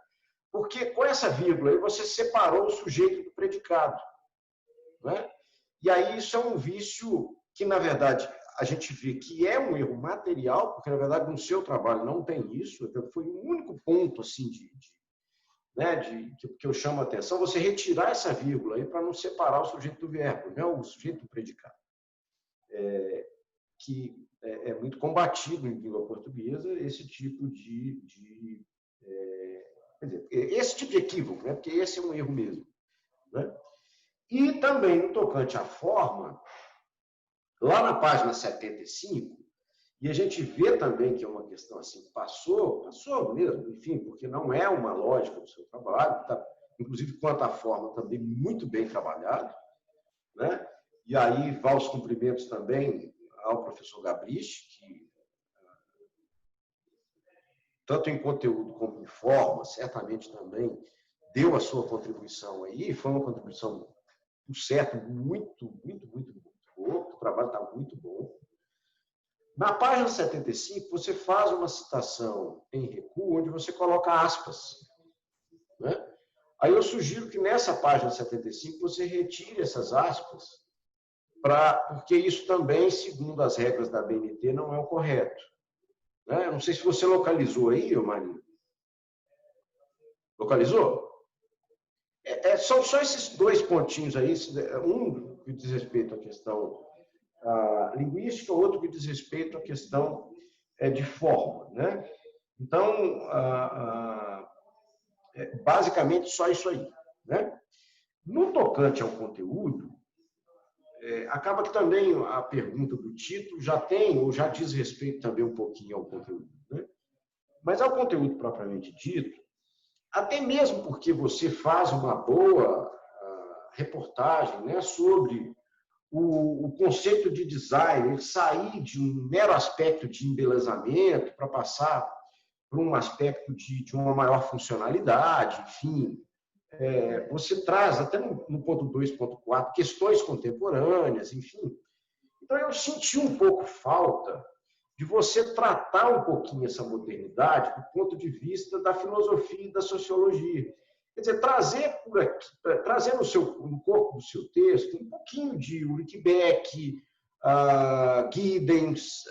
Porque com essa vírgula aí você separou o sujeito do predicado, né? E aí isso é um vício que, na verdade, a gente vê que é um erro material, porque, na verdade, no seu trabalho não tem isso. Foi o único ponto assim, que eu chamo a atenção, você retirar essa vírgula aí para não separar o sujeito do verbo, né? O sujeito do predicado. Que é muito combatido em língua portuguesa esse tipo quer dizer, esse tipo de equívoco, né? Porque esse é um erro mesmo, né? E também, no tocante à forma, lá na página 75, e a gente vê também que é uma questão assim, passou mesmo, enfim, porque não é uma lógica do seu trabalho, tá, inclusive quanto à forma também muito bem trabalhado, né? E aí vá os cumprimentos também ao professor Gabrich, que tanto em conteúdo como em forma, certamente também deu a sua contribuição aí, foi uma contribuição, por certo, muito boa, o trabalho está muito bom. Na página 75, você faz uma citação em recuo, onde você coloca aspas, né? Aí eu sugiro que nessa página 75 você retire essas aspas, porque isso também, segundo as regras da BNT, não é o correto. Né? Eu não sei se você localizou aí, Marinho. Localizou? São só esses dois pontinhos aí, um que diz respeito à questão linguística, outro que diz respeito à questão de forma, né? Então, basicamente, só isso aí, né? No tocante ao conteúdo, acaba que também a pergunta do título já tem, ou já diz respeito também um pouquinho ao conteúdo, né? Mas ao conteúdo propriamente dito, até mesmo porque você faz uma boa reportagem, né, sobre o conceito de design, ele sair de um mero aspecto de embelezamento para passar para um aspecto de uma maior funcionalidade, enfim. Você traz, até no ponto 2.4, questões contemporâneas, enfim. Então, eu senti um pouco falta de você tratar um pouquinho essa modernidade do ponto de vista da filosofia e da sociologia. Quer dizer, trazer no corpo do seu texto um pouquinho de Ulrich Beck, Giddens,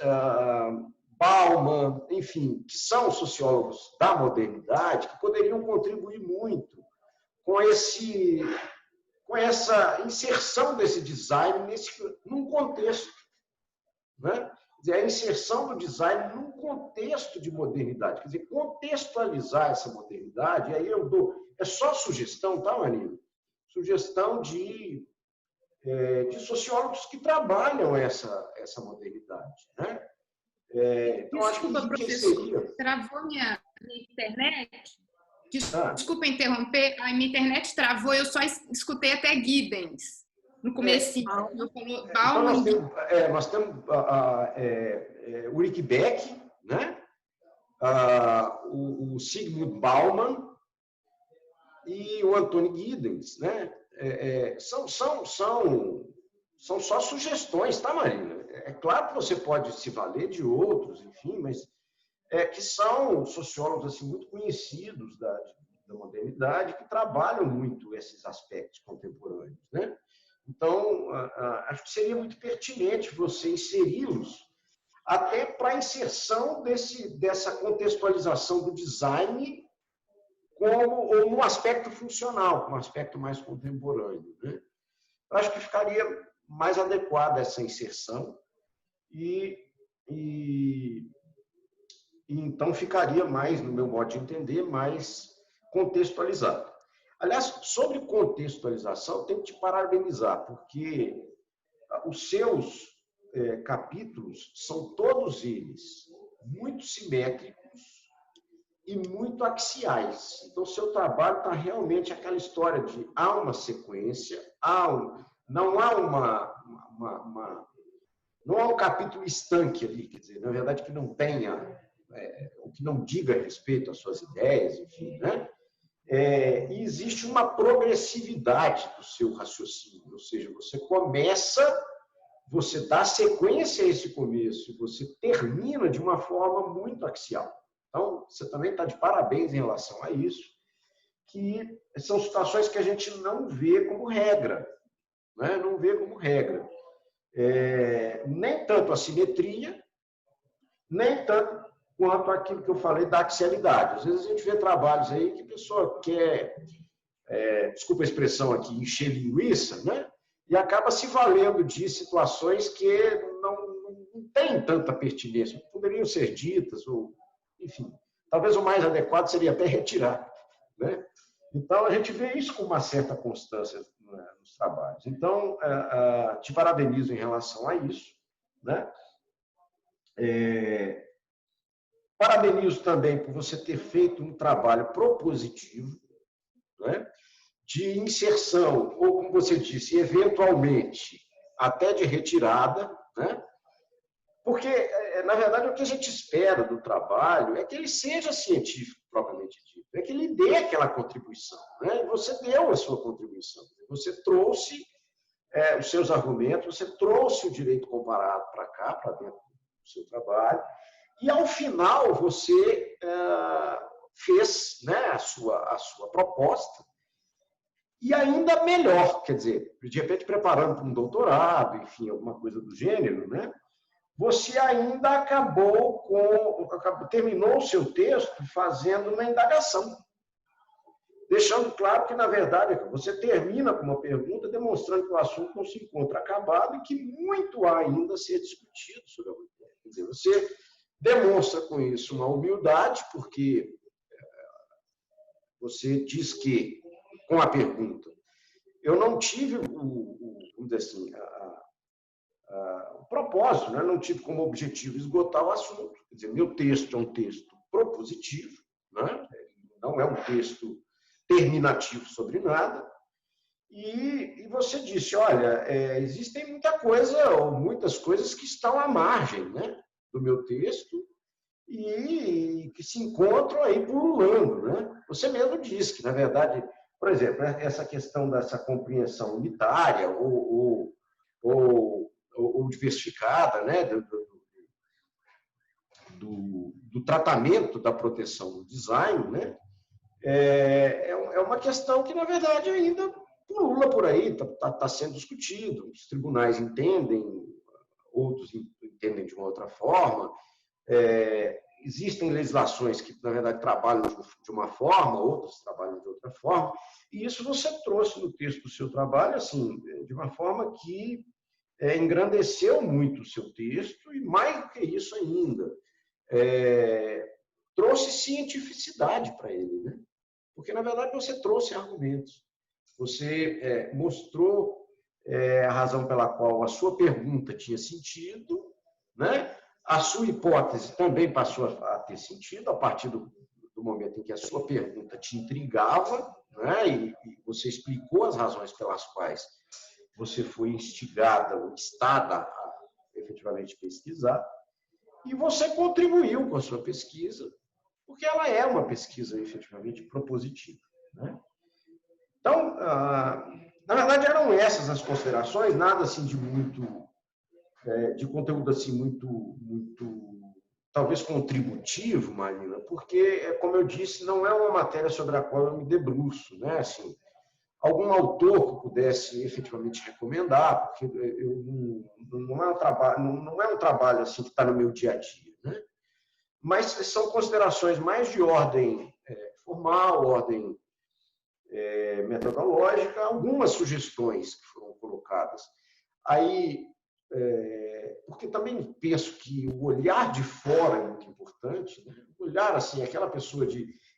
Bauman, enfim, que são sociólogos da modernidade que poderiam contribuir muito com essa inserção desse design num contexto, né? Quer dizer, a inserção do design num contexto de modernidade, quer dizer, contextualizar essa modernidade, e aí eu dou, é só sugestão, tá, Marinho? Sugestão de sociólogos que trabalham essa modernidade, né? Então, desculpa, acho que professor, travou minha internet? Desculpa interromper, a minha internet travou, eu só escutei até Giddens no comecinho. Então nós temos Ulrich Beck, né? O Sigmund Bauman e o Anthony Giddens, né? São só sugestões, tá, Marina? É claro que você pode se valer de outros, enfim, mas que são sociólogos assim, muito conhecidos da modernidade, que trabalham muito esses aspectos contemporâneos, né? Então, acho que seria muito pertinente você inseri-los, até para a inserção dessa contextualização do design ou no aspecto funcional, um aspecto mais contemporâneo, né? Eu acho que ficaria mais adequada essa inserção e então ficaria mais, no meu modo de entender, mais contextualizado. Aliás, sobre contextualização, tenho que te parabenizar, porque os seus capítulos são todos eles muito simétricos e muito axiais. Então, o seu trabalho está realmente aquela história de há uma sequência, não há não há um capítulo estanque ali, quer dizer, na verdade, que não tenha, o que não diga respeito às suas ideias, enfim, né? E existe uma progressividade do seu raciocínio, ou seja, você dá sequência a esse começo, você termina de uma forma muito axial. Então, você também está de parabéns em relação a isso, que são situações que a gente não vê como regra, né? Não vê como regra. Nem tanto a simetria, nem tanto quanto aquilo que eu falei da axialidade. Às vezes a gente vê trabalhos aí que a pessoa quer, desculpa a expressão aqui, encher linguiça, né? E acaba se valendo de situações que não têm tanta pertinência, poderiam ser ditas, ou, enfim, talvez o mais adequado seria até retirar, né? Então, a gente vê isso com uma certa constância nos trabalhos. Então, te parabenizo em relação a isso, né? Parabenizo também por você ter feito um trabalho propositivo, né? De inserção, ou como você disse, eventualmente, até de retirada, né? Porque, na verdade, o que a gente espera do trabalho é que ele seja científico, propriamente dito, é que ele dê aquela contribuição, né? Você deu a sua contribuição, você trouxe os seus argumentos, você trouxe o direito comparado para cá, para dentro do seu trabalho, e, ao final, você fez, né, a sua proposta, e ainda melhor, quer dizer, de repente preparando para um doutorado, enfim, alguma coisa do gênero, né? Você ainda terminou o seu texto fazendo uma indagação, deixando claro que, na verdade, você termina com uma pergunta demonstrando que o assunto não se encontra acabado e que muito há ainda a ser discutido sobre a matéria. Quer dizer, você demonstra com isso uma humildade, porque você diz que, com a pergunta, eu não tive vamos dizer assim, o propósito, né? Não tive como objetivo esgotar o assunto. Quer dizer, meu texto é um texto propositivo, né? Não é um texto terminativo sobre nada. E você disse, olha, existem muitas coisas que estão à margem, né, do meu texto e que se encontram aí pululando, né? Você mesmo disse que, na verdade, por exemplo, essa questão dessa compreensão unitária ou diversificada, né, do tratamento da proteção do design, né, é uma questão que, na verdade, ainda pulula por aí, está sendo discutido. Os tribunais entendem, outros entendem de uma outra forma. Existem legislações que, na verdade, trabalham de uma forma, outras trabalham de outra forma, e isso você trouxe no texto do seu trabalho, assim, de uma forma que engrandeceu muito o seu texto, e mais do que isso ainda, trouxe cientificidade para ele, né? Porque, na verdade, você trouxe argumentos. Você mostrou a razão pela qual a sua pergunta tinha sentido, né? A sua hipótese também passou a ter sentido a partir do momento em que a sua pergunta te intrigava, né? E você explicou as razões pelas quais você foi instigada ou instada a efetivamente pesquisar, e você contribuiu com a sua pesquisa, porque ela é uma pesquisa efetivamente propositiva, né? Então, na verdade, eram essas as considerações, nada assim de conteúdo assim muito talvez contributivo, Marina, porque, como eu disse, não é uma matéria sobre a qual eu me debruço, né? Assim, algum autor que pudesse efetivamente recomendar, porque não é um trabalho assim que está no meu dia a dia, né? Mas são considerações mais de ordem formal, ordem metodológica, algumas sugestões que foram colocadas. Aí, porque também penso que o olhar de fora é muito importante, né? Olhar assim, aquela pessoa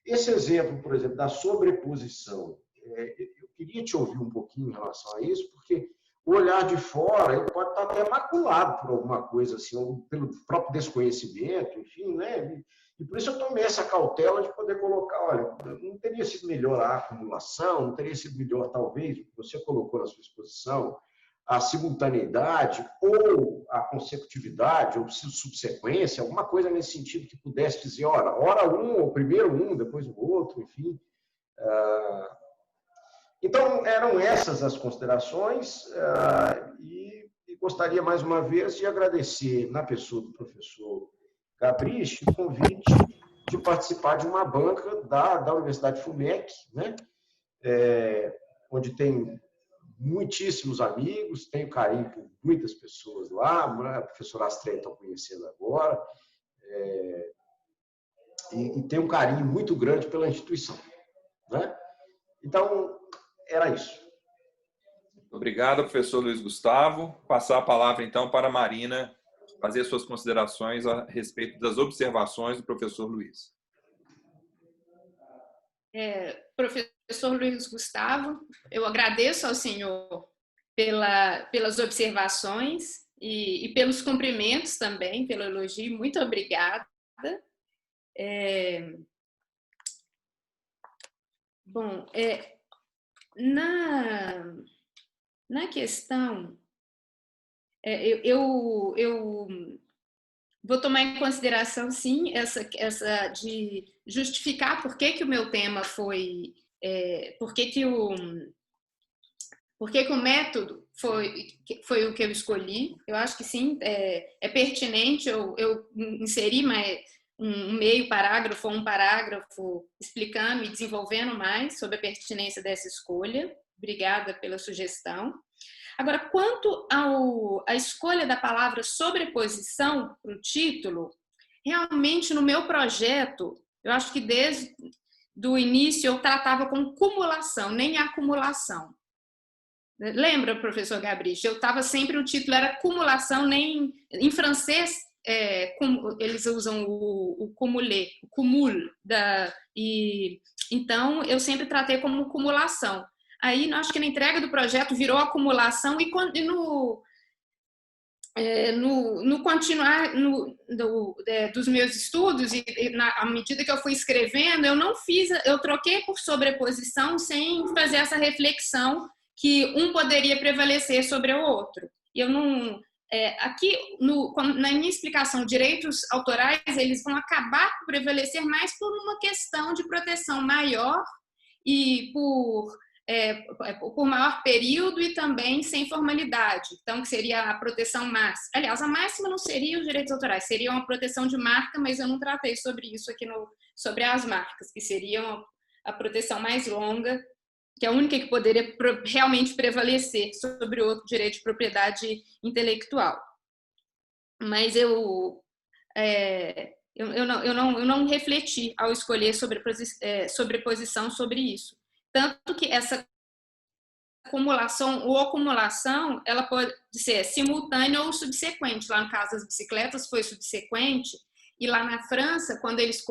esse exemplo, por exemplo, da sobreposição. Eu queria te ouvir um pouquinho em relação a isso, porque o olhar de fora ele pode estar até maculado por alguma coisa, assim, ou pelo próprio desconhecimento, enfim, né? E por isso eu tomei essa cautela de poder colocar, olha, não teria sido melhor a acumulação, não teria sido melhor, talvez, o que você colocou na sua exposição, a simultaneidade, ou a consecutividade, ou subsequência, alguma coisa nesse sentido que pudesse dizer, ora um, ou primeiro um, depois o outro, enfim. Então, eram essas as considerações, e gostaria, mais uma vez, de agradecer, na pessoa do professor Gabrich, o convite de participar de uma banca da Universidade FUMEC, né? Onde tem muitíssimos amigos, tenho carinho por muitas pessoas lá, a professora Astrid estou conhecendo agora, e tenho um carinho muito grande pela instituição, né? Então, era isso. Obrigado, professor Luiz Gustavo. Passar a palavra, então, para a Marina fazer suas considerações a respeito das observações do professor Luiz. Professor Luiz Gustavo, eu agradeço ao senhor pelas observações e pelos cumprimentos também, pelo elogio. Muito obrigada. Bom, na questão, eu vou tomar em consideração, sim, essa de justificar por que o meu tema foi, por que o método foi o que eu escolhi. Eu acho que sim, é pertinente eu inserir um meio parágrafo ou um parágrafo explicando e desenvolvendo mais sobre a pertinência dessa escolha. Obrigada pela sugestão. Agora, quanto à escolha da palavra sobreposição para o título, realmente no meu projeto, eu acho que desde o início eu tratava com cumulação, nem acumulação. Lembra, professor Gabrich? Eu estava sempre, o título era cumulação, nem em francês eles usam o cumulé, o cumul, então eu sempre tratei como cumulação. Aí, acho que na entrega do projeto virou acumulação e no continuar dos meus estudos e à medida que eu fui escrevendo, eu troquei por sobreposição sem fazer essa reflexão que um poderia prevalecer sobre o outro. E eu não... aqui, na minha explicação, direitos autorais, eles vão acabar por prevalecer mais por uma questão de proteção maior e por maior período e também sem formalidade. Então, que seria a proteção máxima. Aliás, a máxima não seria os direitos autorais, seria uma proteção de marca, mas eu não tratei sobre isso aqui sobre as marcas, que seriam a proteção mais longa, que é a única que poderia realmente prevalecer sobre outro direito de propriedade intelectual. Mas eu não refleti ao escolher sobreposição sobre isso. Tanto que essa acumulação ou acumulação, ela pode ser simultânea ou subsequente. Lá no caso das bicicletas foi subsequente, e lá na França, quando eles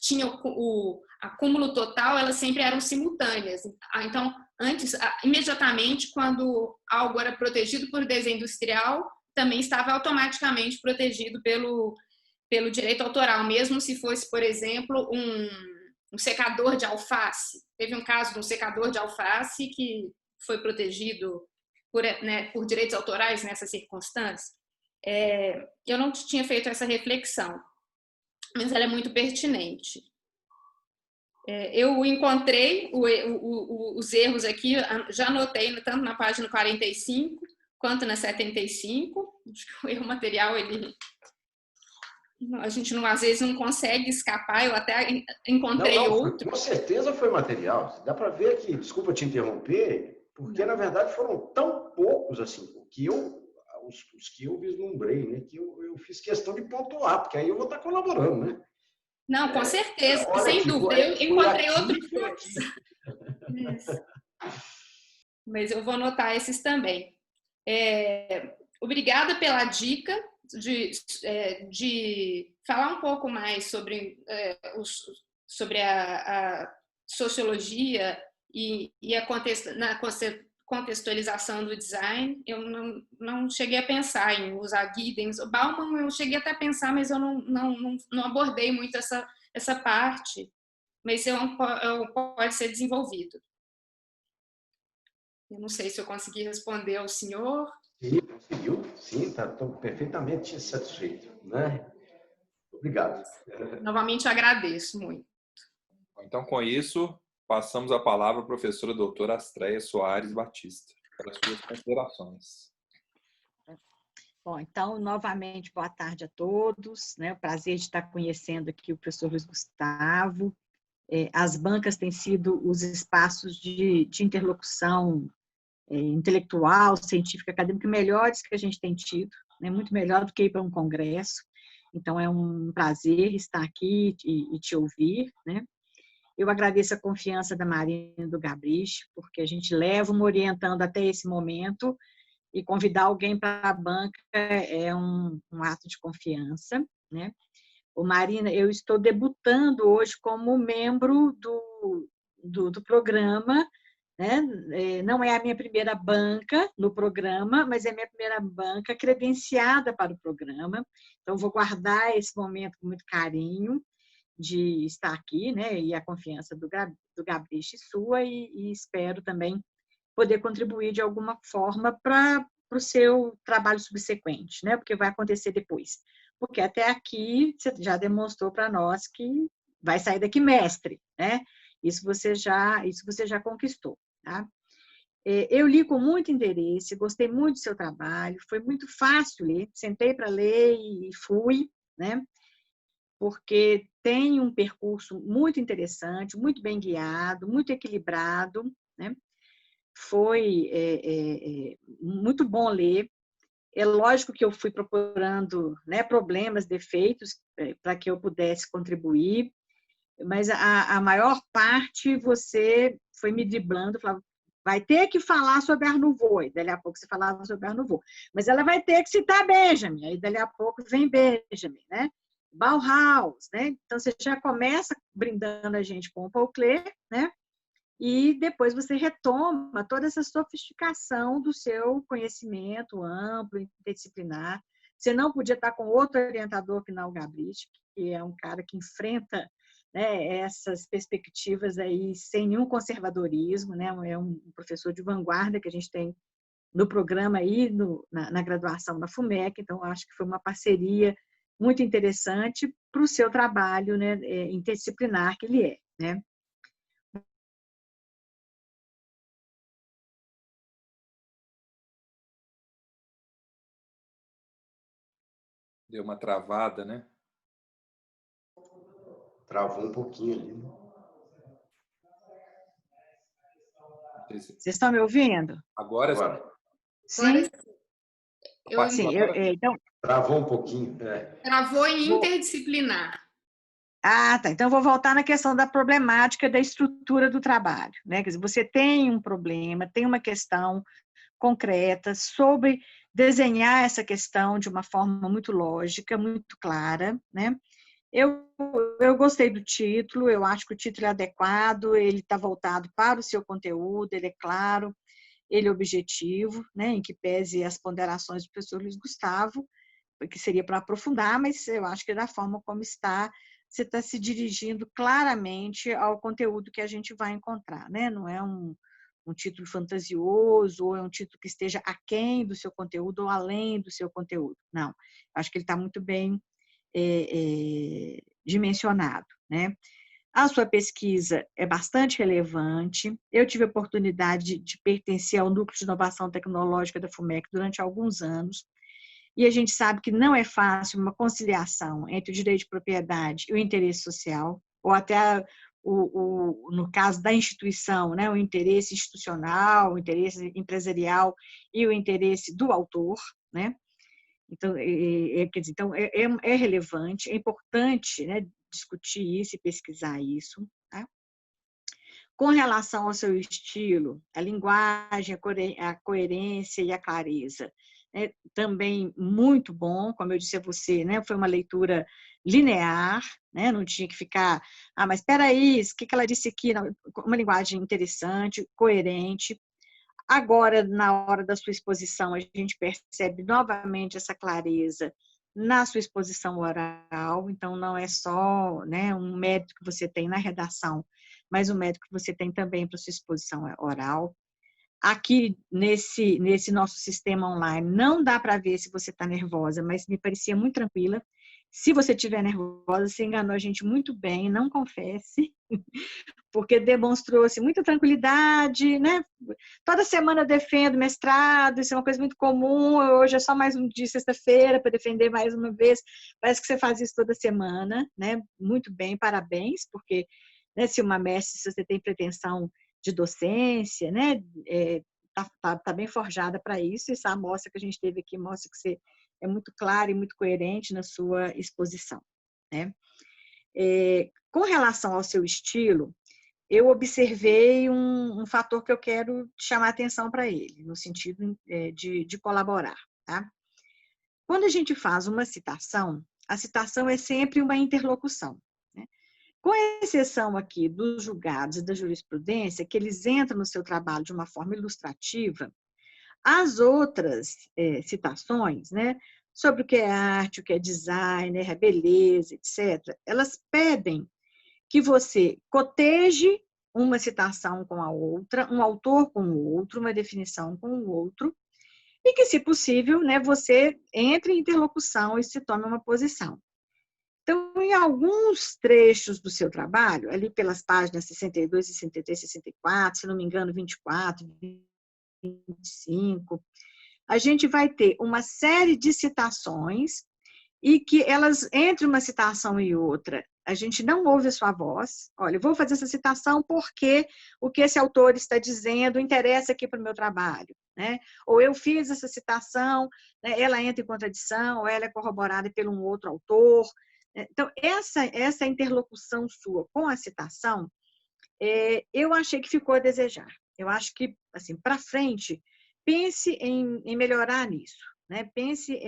tinham o acúmulo total, elas sempre eram simultâneas. Então, antes, imediatamente, quando algo era protegido por desindustrial, também estava automaticamente protegido pelo direito autoral, mesmo se fosse, por exemplo, um secador de alface. Teve um caso de um secador de alface que foi protegido por direitos autorais nessa circunstância. Eu não tinha feito essa reflexão, mas ela é muito pertinente. Eu encontrei os erros aqui, já anotei tanto na página 45 quanto na 75. Acho que o erro material A gente às vezes não consegue escapar, eu até encontrei outro. Com certeza foi material. Dá para ver que, desculpa te interromper, porque na verdade foram tão poucos assim, os que eu vislumbrei, né, que eu fiz questão de pontuar, porque aí eu vou estar colaborando, né? Não, com certeza, sem aqui, dúvida. Eu encontrei aqui, outros dois. Mas eu vou anotar esses também. Obrigada pela dica de falar um pouco mais sobre a sociologia e a contextualização do design. Eu não cheguei a pensar em usar Giddens. O Bauman eu cheguei até a pensar, mas eu não abordei muito essa parte. Mas pode ser desenvolvido. Eu não sei se eu consegui responder ao senhor. Sim, conseguiu. Sim, estou perfeitamente satisfeito, né? Obrigado. Novamente, eu agradeço muito. Então, com isso, passamos a palavra à professora doutora Astreia Soares Batista, para as suas considerações. Bom, então, novamente, boa tarde a todos, né? O prazer de estar conhecendo aqui o professor Luiz Gustavo. As bancas têm sido os espaços de interlocução intelectual, científica, acadêmica melhores que a gente tem tido, né? Muito melhor do que ir para um congresso. Então, é um prazer estar aqui e te ouvir, né? Eu agradeço a confiança da Marina e do Gabrich, porque a gente leva uma orientando até esse momento, e convidar alguém para a banca é um ato de confiança, né? Marina, eu estou debutando hoje como membro do programa, né? Não é a minha primeira banca no programa, mas é a minha primeira banca credenciada para o programa. Então, vou guardar esse momento com muito carinho de estar aqui, né? E a confiança do Gabrich sua, e espero também poder contribuir de alguma forma para o seu trabalho subsequente, né? Porque vai acontecer depois. Porque até aqui você já demonstrou para nós que vai sair daqui mestre, né? Isso você já conquistou, tá? Eu li com muito interesse, gostei muito do seu trabalho, foi muito fácil ler, sentei para ler e fui, né? Porque tem um percurso muito interessante, muito bem guiado, muito equilibrado, né? Foi muito bom ler. É lógico que eu fui procurando, né, problemas, defeitos, para que eu pudesse contribuir, mas a maior parte você foi me driblando, falava, vai ter que falar sobre Art Nouveau, e dali a pouco você falava sobre Art Nouveau, mas ela vai ter que citar Benjamin, aí dali a pouco vem Benjamin, né? Bauhaus, né? Então você já começa brindando a gente com o Paul Klee, né? E depois você retoma toda essa sofisticação do seu conhecimento amplo, interdisciplinar. Você não podia estar com outro orientador que não o Gabrich, que é um cara que enfrenta, né, essas perspectivas aí sem nenhum conservadorismo, né? É um professor de vanguarda que a gente tem no programa aí, na graduação da FUMEC, então acho que foi uma parceria muito interessante para o seu trabalho, né, interdisciplinar que ele é, né? Deu uma travada, né? Travou um pouquinho ali, né? Vocês estão me ouvindo? Agora Sim? Sim, então... Travou um pouquinho. Travou em interdisciplinar. Ah, tá. Então, eu vou voltar na questão da problemática da estrutura do trabalho, né? Quer dizer, você tem um problema, tem uma questão concreta sobre desenhar essa questão de uma forma muito lógica, muito clara, né? Eu gostei do título, eu acho que o título é adequado, ele está voltado para o seu conteúdo, ele é claro, ele é objetivo, né? Em que pese as ponderações do professor Luiz Gustavo, que seria para aprofundar, mas eu acho que da forma como está, você está se dirigindo claramente ao conteúdo que a gente vai encontrar, né? Não é um título fantasioso, ou é um título que esteja aquém do seu conteúdo ou além do seu conteúdo. Não, acho que ele está muito bem dimensionado, né? A sua pesquisa é bastante relevante. Eu tive a oportunidade de pertencer ao Núcleo de Inovação Tecnológica da FUMEC durante alguns anos. e a gente sabe que não é fácil uma conciliação entre o direito de propriedade e o interesse social, ou até, no caso da instituição, né, o interesse institucional, o interesse empresarial e o interesse do autor, né? Então, quer dizer, então é relevante, é importante, né, discutir isso e pesquisar isso. Tá? Com relação ao seu estilo, a linguagem, a coerência e a clareza, né, também muito bom, como eu disse a você, né, foi uma leitura linear, né, não tinha que ficar, mas espera aí, o que ela disse aqui? Não, uma linguagem interessante, coerente. Agora, na hora da sua exposição, a gente percebe novamente essa clareza na sua exposição oral, então não é só, né, um mérito que você tem na redação, mas um mérito que você tem também para sua exposição oral. Aqui, nesse nosso sistema online, não dá para ver se você está nervosa, mas me parecia muito tranquila. Se você estiver nervosa, você enganou a gente muito bem, não confesse, porque demonstrou-se muita tranquilidade, né? Toda semana eu defendo mestrado, isso é uma coisa muito comum, hoje é só mais um dia, sexta-feira, para defender mais uma vez. Parece que você faz isso toda semana, né? Muito bem, parabéns, porque, né, se uma mestre, se você tem pretensão de docência, né, tá bem forjada para isso, essa amostra que a gente teve aqui mostra que você é muito clara e muito coerente na sua exposição, né? Com relação ao seu estilo, eu observei um fator que eu quero chamar atenção para ele, no sentido de colaborar. Tá? Quando a gente faz uma citação, a citação é sempre uma interlocução. Né? Com exceção aqui dos julgados e da jurisprudência, que eles entram no seu trabalho de uma forma ilustrativa, as outras citações, né, sobre o que é arte, o que é design, a beleza, etc., elas pedem que você coteje uma citação com a outra, um autor com o outro, uma definição com o outro, e que, se possível, né, você entre em interlocução e se tome uma posição. Então, em alguns trechos do seu trabalho, ali pelas páginas 62, 63, 64, se não me engano, 24, 25, a gente vai ter uma série de citações e que elas, entre uma citação e outra, a gente não ouve a sua voz. Olha, eu vou fazer essa citação porque o que esse autor está dizendo interessa aqui para o meu trabalho, né? Ou eu fiz essa citação, né, ela entra em contradição, ou ela é corroborada por um outro autor. Então, essa interlocução sua com a citação, eu achei que ficou a desejar. Eu acho que, assim, para frente, pense em melhorar nisso, né? Pense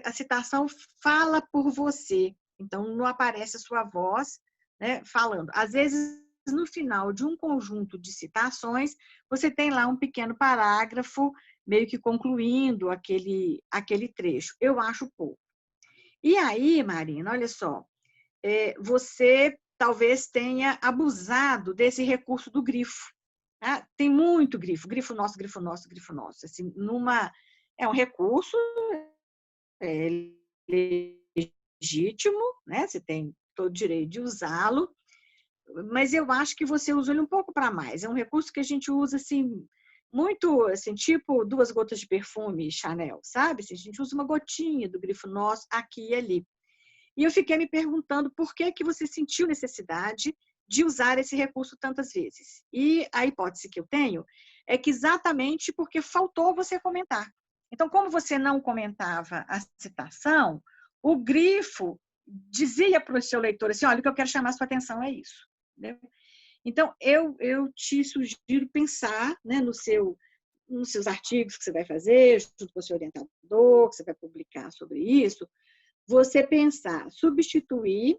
a citação fala por você, então não aparece a sua voz, né, falando. Às vezes, no final de um conjunto de citações, você tem lá um pequeno parágrafo, meio que concluindo aquele trecho. Eu acho pouco. E aí, Marina, olha só, você talvez tenha abusado desse recurso do grifo. Tá? Tem muito grifo, grifo nosso, grifo nosso, grifo nosso. Assim, é um recurso legítimo, né? Você tem todo o direito de usá-lo, mas eu acho que você usa ele um pouco para mais. É um recurso que a gente usa assim, muito, assim, tipo 2 gotas de perfume Chanel, sabe? Assim, a gente usa uma gotinha do grifo nosso aqui e ali. E eu fiquei me perguntando por que você sentiu necessidade de usar esse recurso tantas vezes. E a hipótese que eu tenho é que exatamente porque faltou você comentar. Então, como você não comentava a citação, o grifo dizia para o seu leitor assim, olha, o que eu quero chamar a sua atenção é isso. Entendeu? Então, eu te sugiro pensar, né, nos seus artigos que você vai fazer, junto com o seu orientador, que você vai publicar sobre isso, você pensar, substituir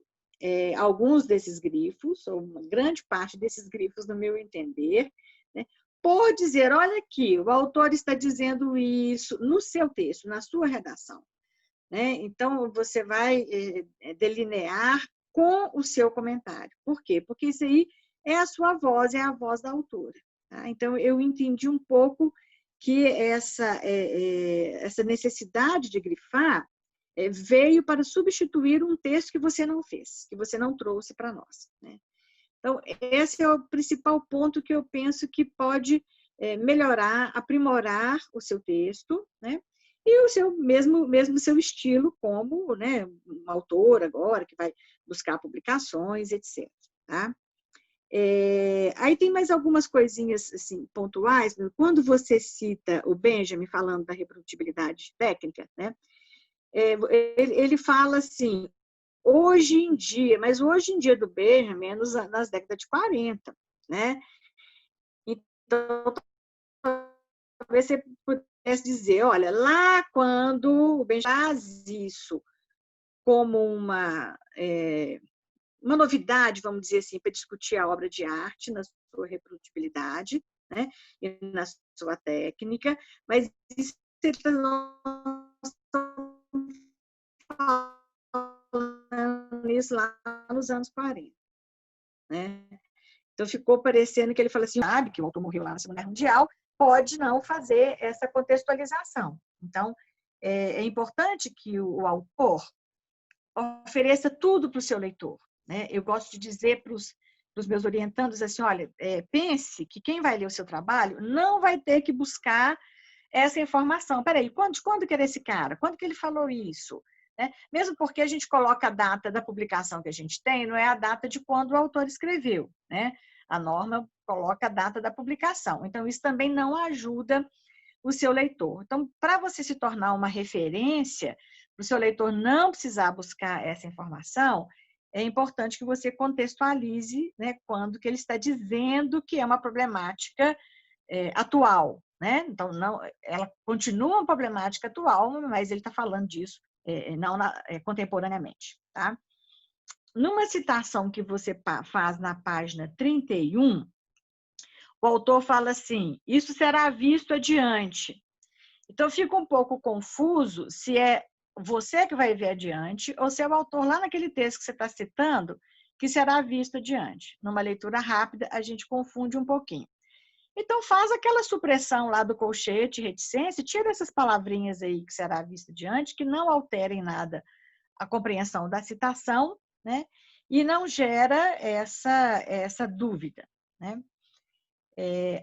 alguns desses grifos, ou uma grande parte desses grifos, no meu entender, né, por dizer, olha aqui, o autor está dizendo isso no seu texto, na sua redação. Né? Então, você vai delinear com o seu comentário. Por quê? Porque isso aí é a sua voz, é a voz da autora. Tá? Então, eu entendi um pouco que essa necessidade de grifar veio para substituir um texto que você não fez, que você não trouxe para nós. Né? Então, esse é o principal ponto que eu penso que pode melhorar, aprimorar o seu texto, né? e o seu mesmo seu estilo como, né, um autor agora que vai buscar publicações, etc. Tá? Aí tem mais algumas coisinhas assim, pontuais. Quando você cita o Benjamin falando da reprodutibilidade técnica, né, ele fala assim, hoje em dia, mas hoje em dia do Benjamin é nas décadas de 40, né? Então, talvez você pudesse dizer, olha, lá quando o Benjamin faz isso como uma novidade, vamos dizer assim, para discutir a obra de arte na sua reprodutibilidade, né, e na sua técnica, mas isso falando isso lá nos anos 40, né? Então ficou parecendo que ele falou assim, sabe que o autor morreu lá na Segunda Guerra Mundial, pode não fazer essa contextualização. Então, é importante que o autor ofereça tudo para o seu leitor, né? Eu gosto de dizer para os meus orientandos assim, olha, pense que quem vai ler o seu trabalho não vai ter que buscar essa informação. Peraí, quando que era esse cara? Quando que ele falou isso? Né? Mesmo porque a gente coloca a data da publicação que a gente tem, não é a data de quando o autor escreveu, né? A norma coloca a data da publicação. Então, isso também não ajuda o seu leitor. Então, para você se tornar uma referência, para o seu leitor não precisar buscar essa informação, é importante que você contextualize, né, quando que ele está dizendo que é uma problemática atual, né? Então, não, ela continua uma problemática atual, mas ele está falando disso contemporaneamente, tá? Numa citação que você faz na página 31, o autor fala assim, isso será visto adiante. Então, fica um pouco confuso se é você que vai ver adiante ou se é o autor lá naquele texto que você está citando que será visto adiante. Numa leitura rápida, a gente confunde um pouquinho. Então, faz aquela supressão lá do colchete, reticência, tira essas palavrinhas aí que será visto adiante, que não alterem nada a compreensão da citação, né? E não gera essa dúvida, né?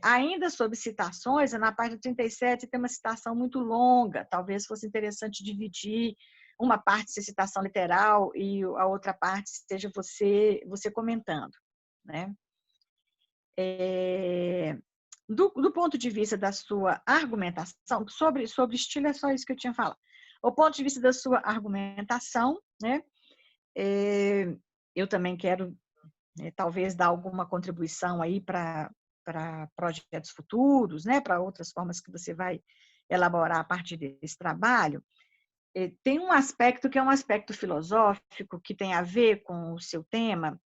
Ainda sobre citações, na página 37 tem uma citação muito longa, talvez fosse interessante dividir uma parte ser citação literal e a outra parte seja você comentando, né? Do ponto de vista da sua argumentação, sobre estilo é só isso que eu tinha falado. O ponto de vista da sua argumentação, né? Eu também quero talvez dar alguma contribuição aí para projetos futuros, né? Para outras formas que você vai elaborar a partir desse trabalho. Tem um aspecto que é um aspecto filosófico que tem a ver com o seu tema,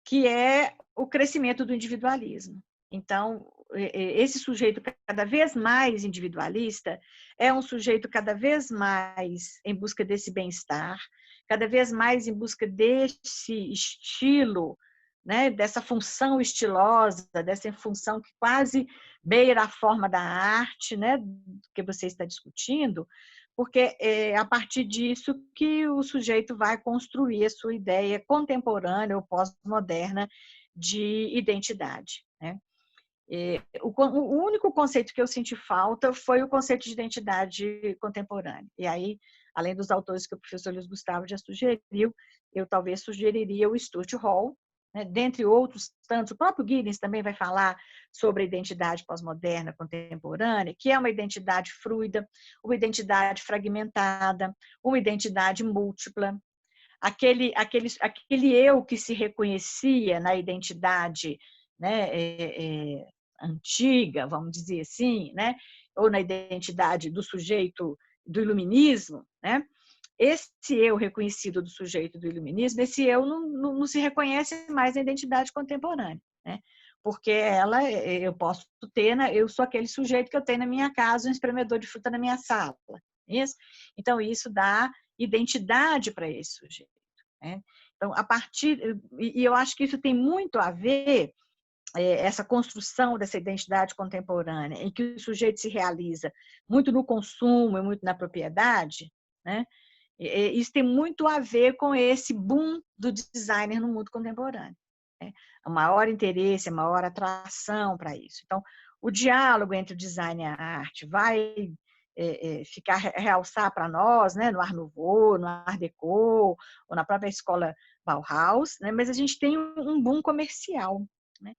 que é o crescimento do individualismo. Então, esse sujeito cada vez mais individualista é um sujeito cada vez mais em busca desse bem-estar, cada vez mais em busca desse estilo, né, dessa função estilosa, dessa função que quase beira a forma da arte, né, que você está discutindo, porque é a partir disso que o sujeito vai construir a sua ideia contemporânea ou pós-moderna de identidade, né? O único conceito que eu senti falta foi o conceito de identidade contemporânea. E aí, além dos autores que o professor Luiz Gustavo já sugeriu, eu talvez sugeriria o Stuart Hall, né? Dentre outros tantos. O próprio Giddens também vai falar sobre a identidade pós-moderna contemporânea, que é uma identidade fluida, uma identidade fragmentada, uma identidade múltipla. Aquele eu que se reconhecia na identidade, né, antiga, vamos dizer assim, né, ou na identidade do sujeito do iluminismo, né, esse eu reconhecido do sujeito do iluminismo, esse eu não se reconhece mais na identidade contemporânea, né, porque eu posso ter, eu sou aquele sujeito que eu tenho na minha casa, um espremedor de fruta na minha sala, isso? Então, isso dá identidade para esse sujeito, né? Então, e eu acho que isso tem muito a ver, essa construção dessa identidade contemporânea, em que o sujeito se realiza muito no consumo e muito na propriedade, né? Isso tem muito a ver com esse boom do designer no mundo contemporâneo, né? O maior interesse, a maior atração para isso. Então, o diálogo entre o design e a arte vai realçar para nós, né, no Art Nouveau, no Art Deco, ou na própria escola Bauhaus, né, mas a gente tem um boom comercial, né?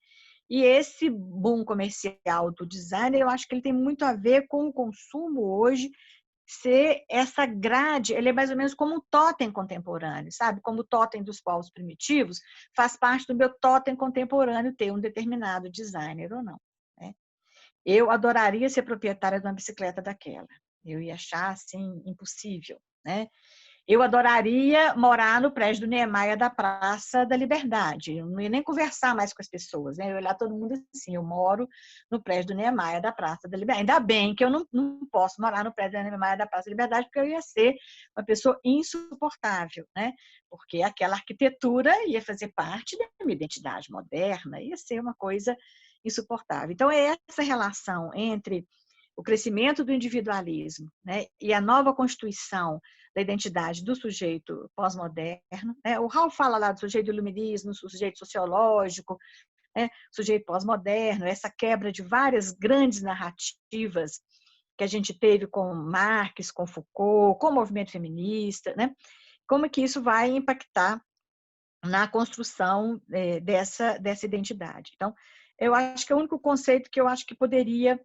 E esse boom comercial do design, eu acho que ele tem muito a ver com o consumo hoje ser essa grade, ele é mais ou menos como um totem contemporâneo, sabe? Como o totem dos povos primitivos, faz parte do meu totem contemporâneo ter um determinado designer ou não, né? Eu adoraria ser proprietária de uma bicicleta daquela. Eu ia achar, assim, impossível, né? Eu adoraria morar no prédio do Niemeyer da Praça da Liberdade. Eu não ia nem conversar mais com as pessoas, né? Eu ia olhar todo mundo assim, eu moro no prédio do Niemeyer da Praça da Liberdade. Ainda bem que eu não posso morar no prédio do Niemeyer da Praça da Liberdade, porque eu ia ser uma pessoa insuportável, né? Porque aquela arquitetura ia fazer parte da minha identidade moderna, ia ser uma coisa insuportável. Então, é essa relação entre o crescimento do individualismo, né, e a nova constituição da identidade do sujeito pós-moderno, né? O Ralph fala lá do sujeito iluminismo, do sujeito sociológico, né? Sujeito pós-moderno, essa quebra de várias grandes narrativas que a gente teve com Marx, com Foucault, com o movimento feminista, né? Como que isso vai impactar na construção dessa identidade. Então, eu acho que é o único conceito que eu acho que poderia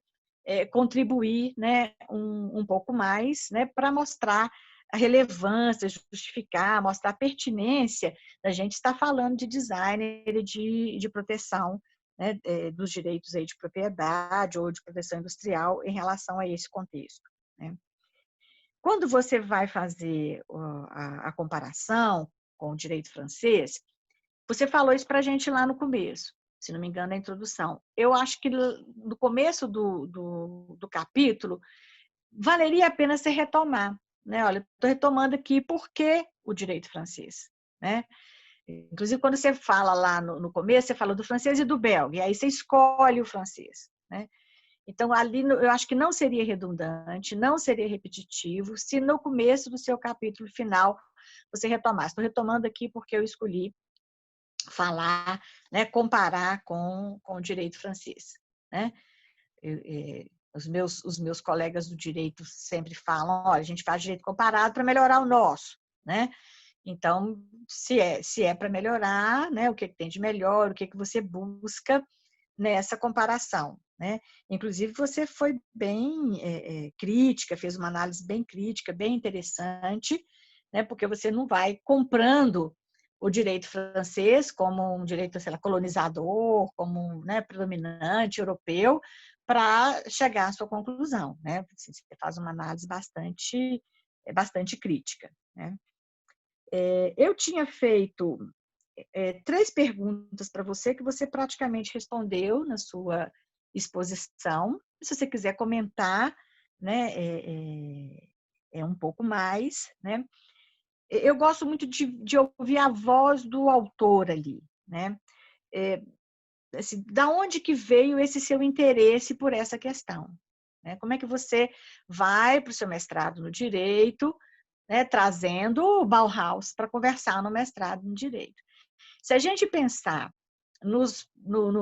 contribuir, né, um pouco mais, né, para mostrar a relevância, justificar, mostrar a pertinência da gente estar falando de design, de proteção, né, dos direitos aí de propriedade ou de proteção industrial em relação a esse contexto, né. Quando você vai fazer a comparação com o direito francês, você falou isso para a gente lá no começo, se não me engano, na introdução. Eu acho que no começo do capítulo, valeria a pena você retomar, né? Olha, estou retomando aqui por que o direito francês, né? Inclusive, quando você fala lá no começo, você fala do francês e do belga, e aí você escolhe o francês, né? Então, ali eu acho que não seria redundante, não seria repetitivo, se no começo do seu capítulo final você retomasse. Estou retomando aqui porque eu escolhi falar, né, comparar com o direito francês, né? Os meus colegas do direito sempre falam, olha, a gente faz direito comparado para melhorar o nosso, né? Então, se é para melhorar, né, o que tem de melhor, o que você busca nessa comparação, né? Inclusive, você foi bem crítica, fez uma análise bem crítica, bem interessante, né? Porque você não vai comprando o direito francês como um direito, sei lá, colonizador, como né, predominante europeu, para chegar à sua conclusão, né? Você faz uma análise bastante crítica, né? Eu tinha feito 3 perguntas para você que você praticamente respondeu na sua exposição. Se você quiser comentar, né, um pouco mais, né? Eu gosto muito de ouvir a voz do autor ali, né? Assim, da onde que veio esse seu interesse por essa questão? Né? Como é que você vai para o seu mestrado no direito, né, trazendo o Bauhaus para conversar no mestrado no direito? Se a gente pensar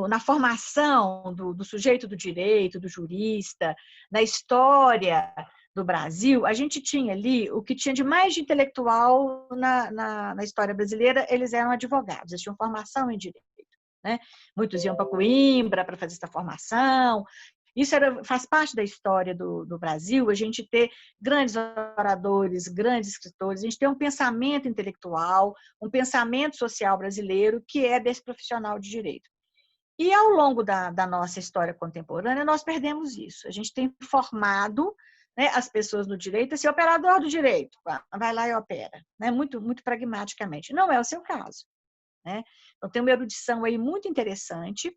na formação do sujeito do direito, do jurista, na história do Brasil, a gente tinha ali o que tinha de mais de intelectual na história brasileira, eles eram advogados, eles tinham formação em direito, né? Muitos iam para Coimbra para fazer essa formação. Isso faz parte da história do Brasil, a gente ter grandes oradores, grandes escritores, a gente ter um pensamento intelectual, um pensamento social brasileiro que é desse profissional de direito. E ao longo da nossa história contemporânea, nós perdemos isso. A gente tem formado, né, as pessoas no direito, esse operador do direito, vai lá e opera, né, muito, muito pragmaticamente. Não é o seu caso, né? Então, tem uma erudição aí muito interessante,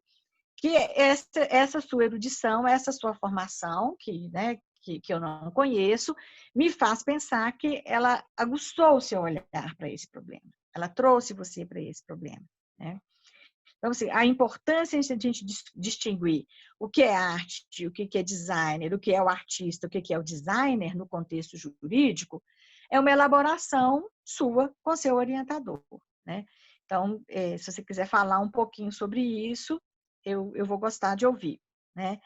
que essa sua erudição, essa sua formação, né, que eu não conheço, me faz pensar que ela aguçou o seu olhar para esse problema. Ela trouxe você para esse problema, né? Então, assim, a importância de a gente distinguir o que é arte, o que é designer, o que é o artista, o que é o designer no contexto jurídico, é uma elaboração sua com seu orientador, né? Então, se você quiser falar um pouquinho sobre isso, eu vou gostar de ouvir, né?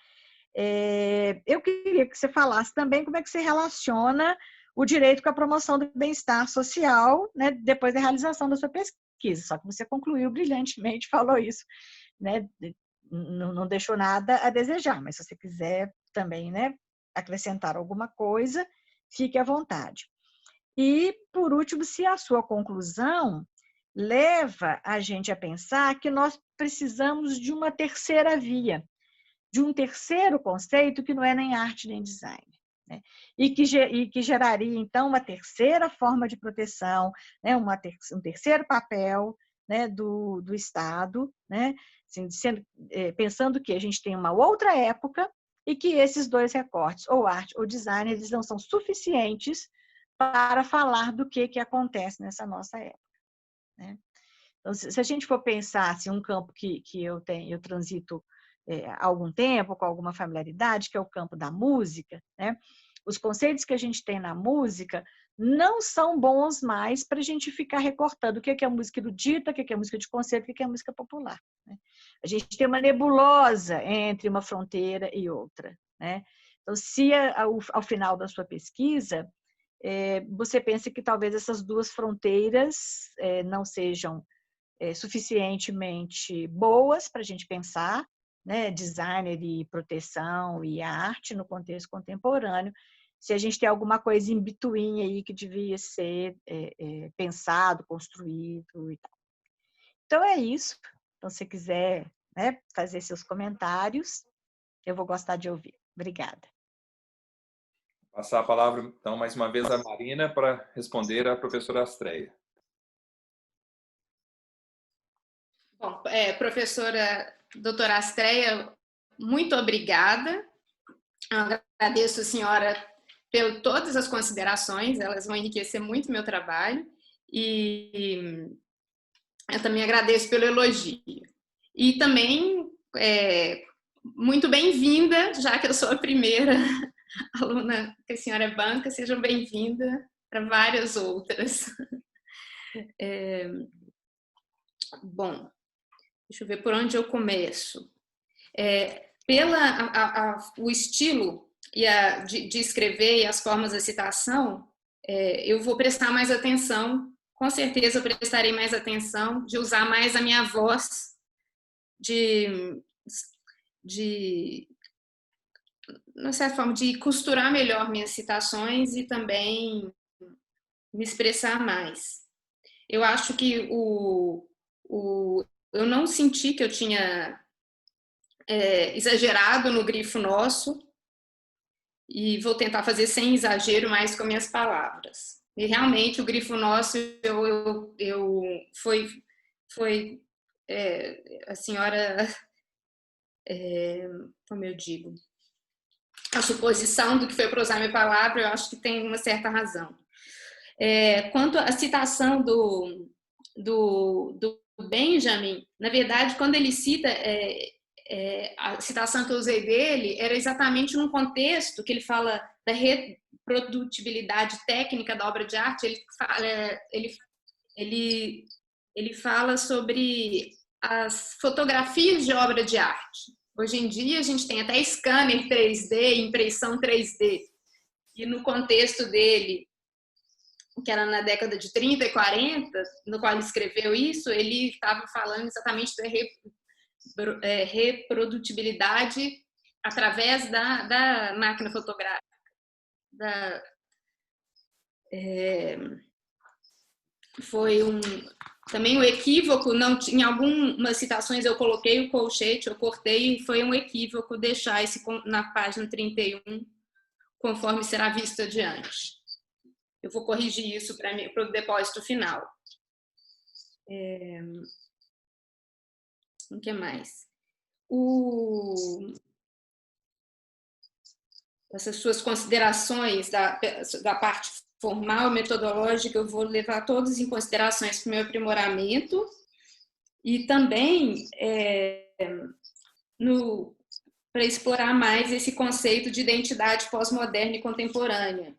Eu queria que você falasse também como é que você relaciona o direito com a promoção do bem-estar social, né, depois da realização da sua pesquisa. Só que você concluiu brilhantemente, falou isso, né, não deixou nada a desejar, mas se você quiser também, né, acrescentar alguma coisa, fique à vontade. E, por último, se a sua conclusão leva a gente a pensar que nós precisamos de uma terceira via, de um terceiro conceito que não é nem arte nem design, né? E que geraria, então, uma terceira forma de proteção, né? Um terceiro papel, né? do Estado, né? Assim, pensando que a gente tem uma outra época e que esses dois recortes, ou arte ou design, eles não são suficientes para falar do que acontece nessa nossa época, né? Então, se a gente for pensar assim, um campo que eu transito há algum tempo, com alguma familiaridade, que é o campo da música, né? Os conceitos que a gente tem na música não são bons mais para a gente ficar recortando o que é música erudita, o que é música de concerto, o que é música popular, né? A gente tem uma nebulosa entre uma fronteira e outra, né? Então, se ao final da sua pesquisa, você pensa que talvez essas duas fronteiras não sejam suficientemente boas para a gente pensar, né, designer e proteção e arte no contexto contemporâneo, se a gente tem alguma coisa in between aí que devia ser pensado, construído e tal. Então é isso. Então, se você quiser, né, fazer seus comentários, eu vou gostar de ouvir. Obrigada. Passar a palavra, então, mais uma vez à Marina para responder à professora Astreia. Bom, professora doutora Astreia, muito obrigada. Eu agradeço a senhora por todas as considerações, elas vão enriquecer muito meu trabalho, e eu também agradeço pelo elogio. E também, muito bem-vinda, já que eu sou a primeira aluna que a senhora banca, sejam bem-vinda para várias outras. Bom, deixa eu ver por onde eu começo. O estilo de escrever e as formas da citação, eu vou prestar mais atenção, com certeza eu prestarei mais atenção, de usar mais a minha voz, de certa forma, de costurar melhor minhas citações e também me expressar mais. Eu acho que eu não senti que eu tinha exagerado no grifo nosso, e vou tentar fazer sem exagero mais com minhas palavras. E realmente o grifo nosso, foi a senhora, como eu digo, a suposição do que foi para usar minha palavra, eu acho que tem uma certa razão. Quanto à citação do Benjamin, na verdade, quando ele cita, a citação que eu usei dele era exatamente num contexto que ele fala da reprodutibilidade técnica da obra de arte. Ele fala sobre as fotografias de obra de arte. Hoje em dia a gente tem até scanner 3D, impressão 3D. E no contexto dele, que era na década de 30 e 40, no qual ele escreveu isso, ele estava falando exatamente da reprodutibilidade através da máquina fotográfica. Foi também um equívoco, em algumas citações eu coloquei o colchete, eu cortei, e foi um equívoco deixar esse na página 31, conforme será visto adiante. Eu vou corrigir isso para o depósito final. O que mais? Essas suas considerações da parte formal, metodológica, eu vou levar todas em considerações para o meu aprimoramento, e também para explorar mais esse conceito de identidade pós-moderna e contemporânea.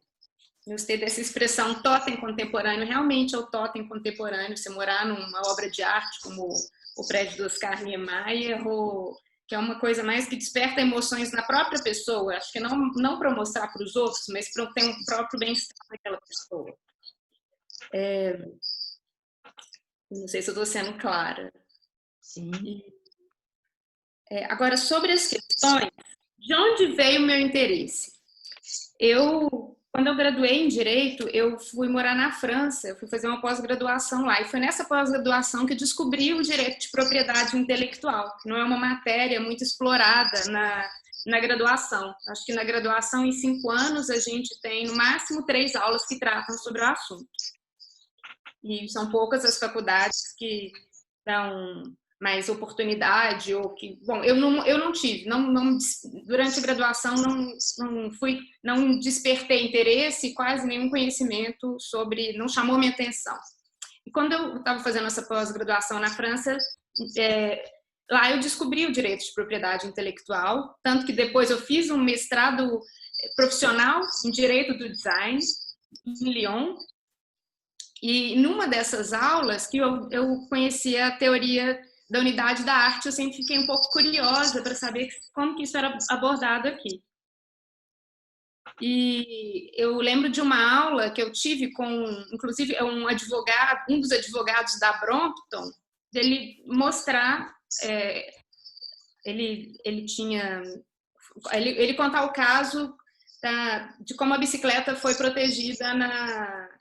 Eu gostei dessa expressão totem contemporâneo, realmente é o totem contemporâneo, você morar numa obra de arte como o prédio do Oscar Niemeyer, ou que é uma coisa mais que desperta emoções na própria pessoa. Acho que não para mostrar para os outros, mas para ter um próprio bem-estar naquela pessoa. Não sei se eu estou sendo clara. Sim. Agora, sobre as questões, de onde veio o meu interesse? Quando eu graduei em Direito, eu fui morar na França, eu fui fazer uma pós-graduação lá, e foi nessa pós-graduação que eu descobri o direito de propriedade intelectual, que não é uma matéria muito explorada na graduação. Acho que na graduação, em 5 anos, a gente tem, no máximo, 3 aulas que tratam sobre o assunto. E são poucas as faculdades que dão mais oportunidade, ou que, bom, eu não tive, durante a graduação não despertei interesse, quase nenhum conhecimento sobre, não chamou minha atenção. E quando eu estava fazendo essa pós-graduação na França, lá eu descobri o direito de propriedade intelectual, tanto que depois eu fiz um mestrado profissional em direito do design em Lyon, e numa dessas aulas que eu conheci a teoria da unidade da arte, eu sempre fiquei um pouco curiosa para saber como que isso era abordado aqui. E eu lembro de uma aula que eu tive com, inclusive, um dos advogados da Brompton, dele mostrar, ele contar o caso de como a bicicleta foi protegida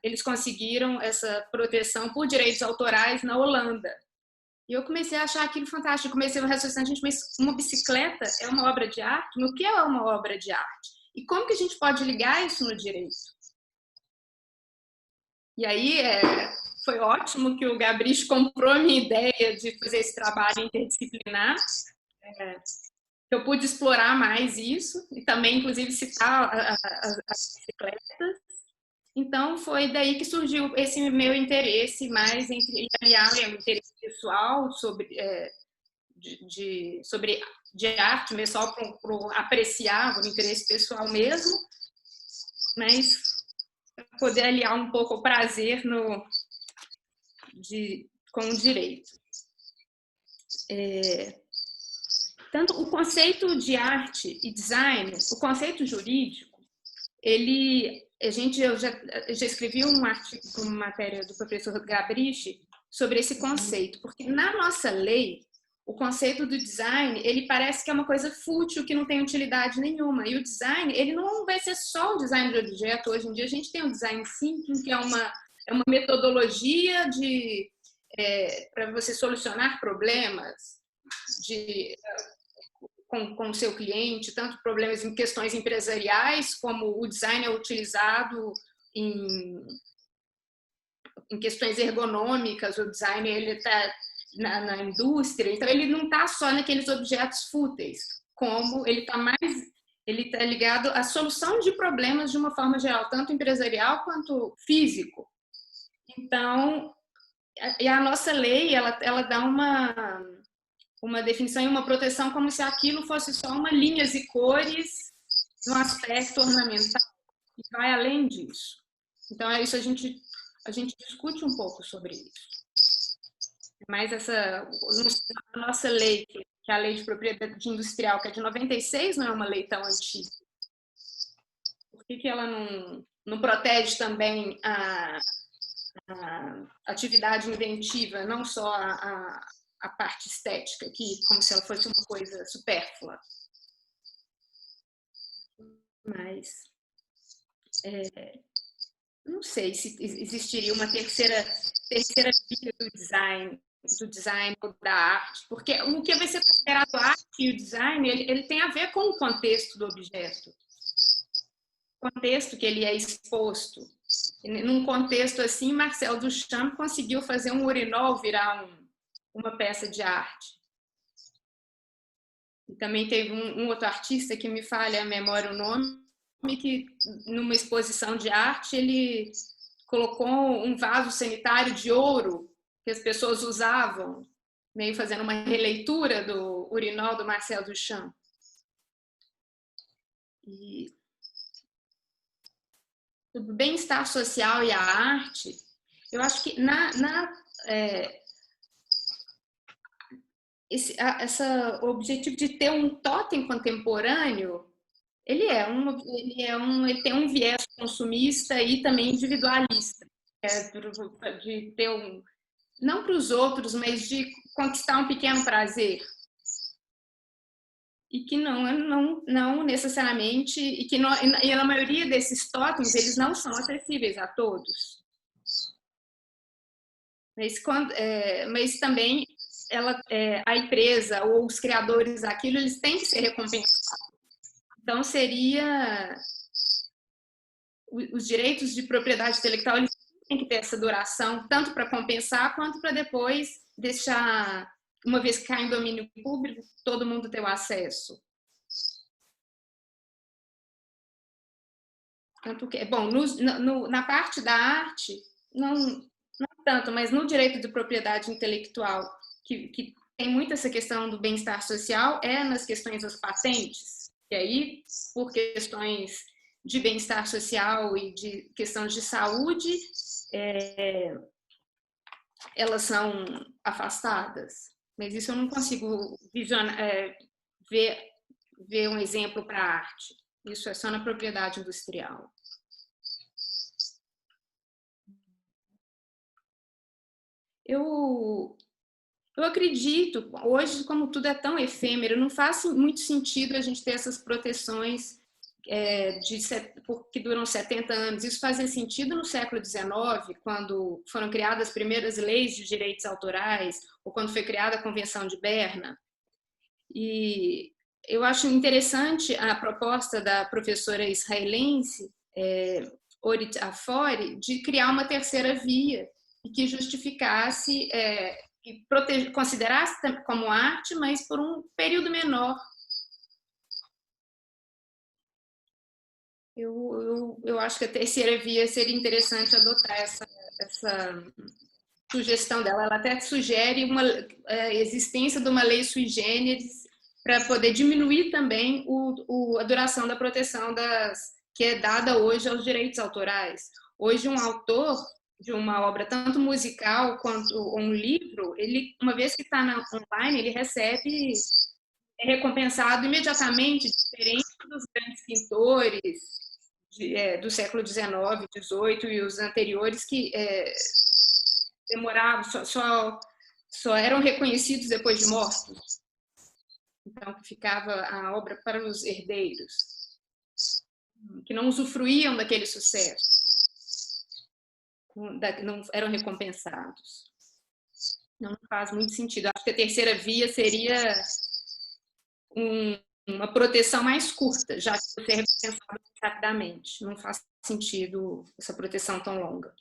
eles conseguiram essa proteção por direitos autorais na Holanda. E eu comecei a achar aquilo fantástico. Comecei a raciocinar, gente, mas uma bicicleta é uma obra de arte? O que é uma obra de arte? E como que a gente pode ligar isso no direito? E aí foi ótimo que o Gabrich comprou a minha ideia de fazer esse trabalho interdisciplinar. Eu pude explorar mais isso e também, inclusive, citar as bicicletas. Então, foi daí que surgiu esse meu interesse mais em aliar o interesse pessoal sobre arte, mas só para apreciar o interesse pessoal mesmo, mas poder aliar um pouco o prazer com o direito. Tanto o conceito de arte e design, o conceito jurídico, eu já escrevi um artigo, uma matéria do professor Gabrich sobre esse conceito, porque na nossa lei, o conceito do design, ele parece que é uma coisa fútil, que não tem utilidade nenhuma. E o design, ele não vai ser só o design de objeto. Hoje em dia, a gente tem um design thinking, que é uma metodologia para você solucionar problemas com o seu cliente, tanto problemas em questões empresariais, como o design é utilizado em questões ergonômicas, o design ele está na indústria, então ele não está só naqueles objetos fúteis, como ele está ligado à solução de problemas de uma forma geral, tanto empresarial quanto físico. Então, a nossa lei, ela dá uma definição e uma proteção como se aquilo fosse só linhas e cores no aspecto ornamental, e vai além disso. Então, é isso, a gente discute um pouco sobre isso. Mas a nossa lei, que é a Lei de Propriedade Industrial, que é de 96, não é uma lei tão antiga. Por que ela não protege também a atividade inventiva, não só a parte estética, como se ela fosse uma coisa supérflua? Mas não sei se existiria uma terceira via do design ou da arte, porque o que vai ser considerado arte e o design, ele tem a ver com o contexto do objeto, o contexto que ele é exposto. Num contexto assim, Marcel Duchamp conseguiu fazer um urinol virar uma peça de arte. E também teve um outro artista, que me falha a memória o nome, que numa exposição de arte ele colocou um vaso sanitário de ouro que as pessoas usavam, meio fazendo uma releitura do urinol do Marcel Duchamp. E o bem-estar social e a arte, eu acho que esse objetivo de ter um totem contemporâneo, ele tem um viés consumista e também individualista, de ter não para os outros, mas de conquistar um pequeno prazer. E que não necessariamente, e na maioria desses totens, eles não são acessíveis a todos. Mas também a empresa ou os criadores daquilo, eles têm que ser recompensados. Então, os direitos de propriedade intelectual, eles têm que ter essa duração, tanto para compensar, quanto para depois deixar, uma vez que cai em domínio público, todo mundo ter o acesso. Tanto que, bom, na parte da arte, não tanto, mas no direito de propriedade intelectual, que tem muito essa questão do bem-estar social, nas questões das patentes, e aí, por questões de bem-estar social e de questões de saúde, elas são afastadas. Mas isso eu não consigo ver um exemplo para a arte. Isso é só na propriedade industrial. Eu acredito, hoje, como tudo é tão efêmero, não faz muito sentido a gente ter essas proteções que duram 70 anos. Isso fazia sentido no século XIX, quando foram criadas as primeiras leis de direitos autorais, ou quando foi criada a Convenção de Berna. E eu acho interessante a proposta da professora israelense, Orit Afori, de criar uma terceira via, e que justificasse, considerasse como arte, mas por um período menor. Eu acho que a terceira via seria interessante adotar essa sugestão dela. Ela até sugere a existência de uma lei sui generis para poder diminuir também a duração da proteção que é dada hoje aos direitos autorais. Hoje, um autor de uma obra, tanto musical quanto um livro, ele, uma vez que está online, ele é recompensado imediatamente, diferente dos grandes pintores do século XIX, XVIII e os anteriores, que demoravam, só eram reconhecidos depois de mortos. Então, que ficava a obra para os herdeiros, que não usufruíam daquele sucesso, não eram recompensados. Não faz muito sentido. Acho que a terceira via seria uma proteção mais curta, já que você é recompensado rapidamente. Não faz sentido essa proteção tão longa.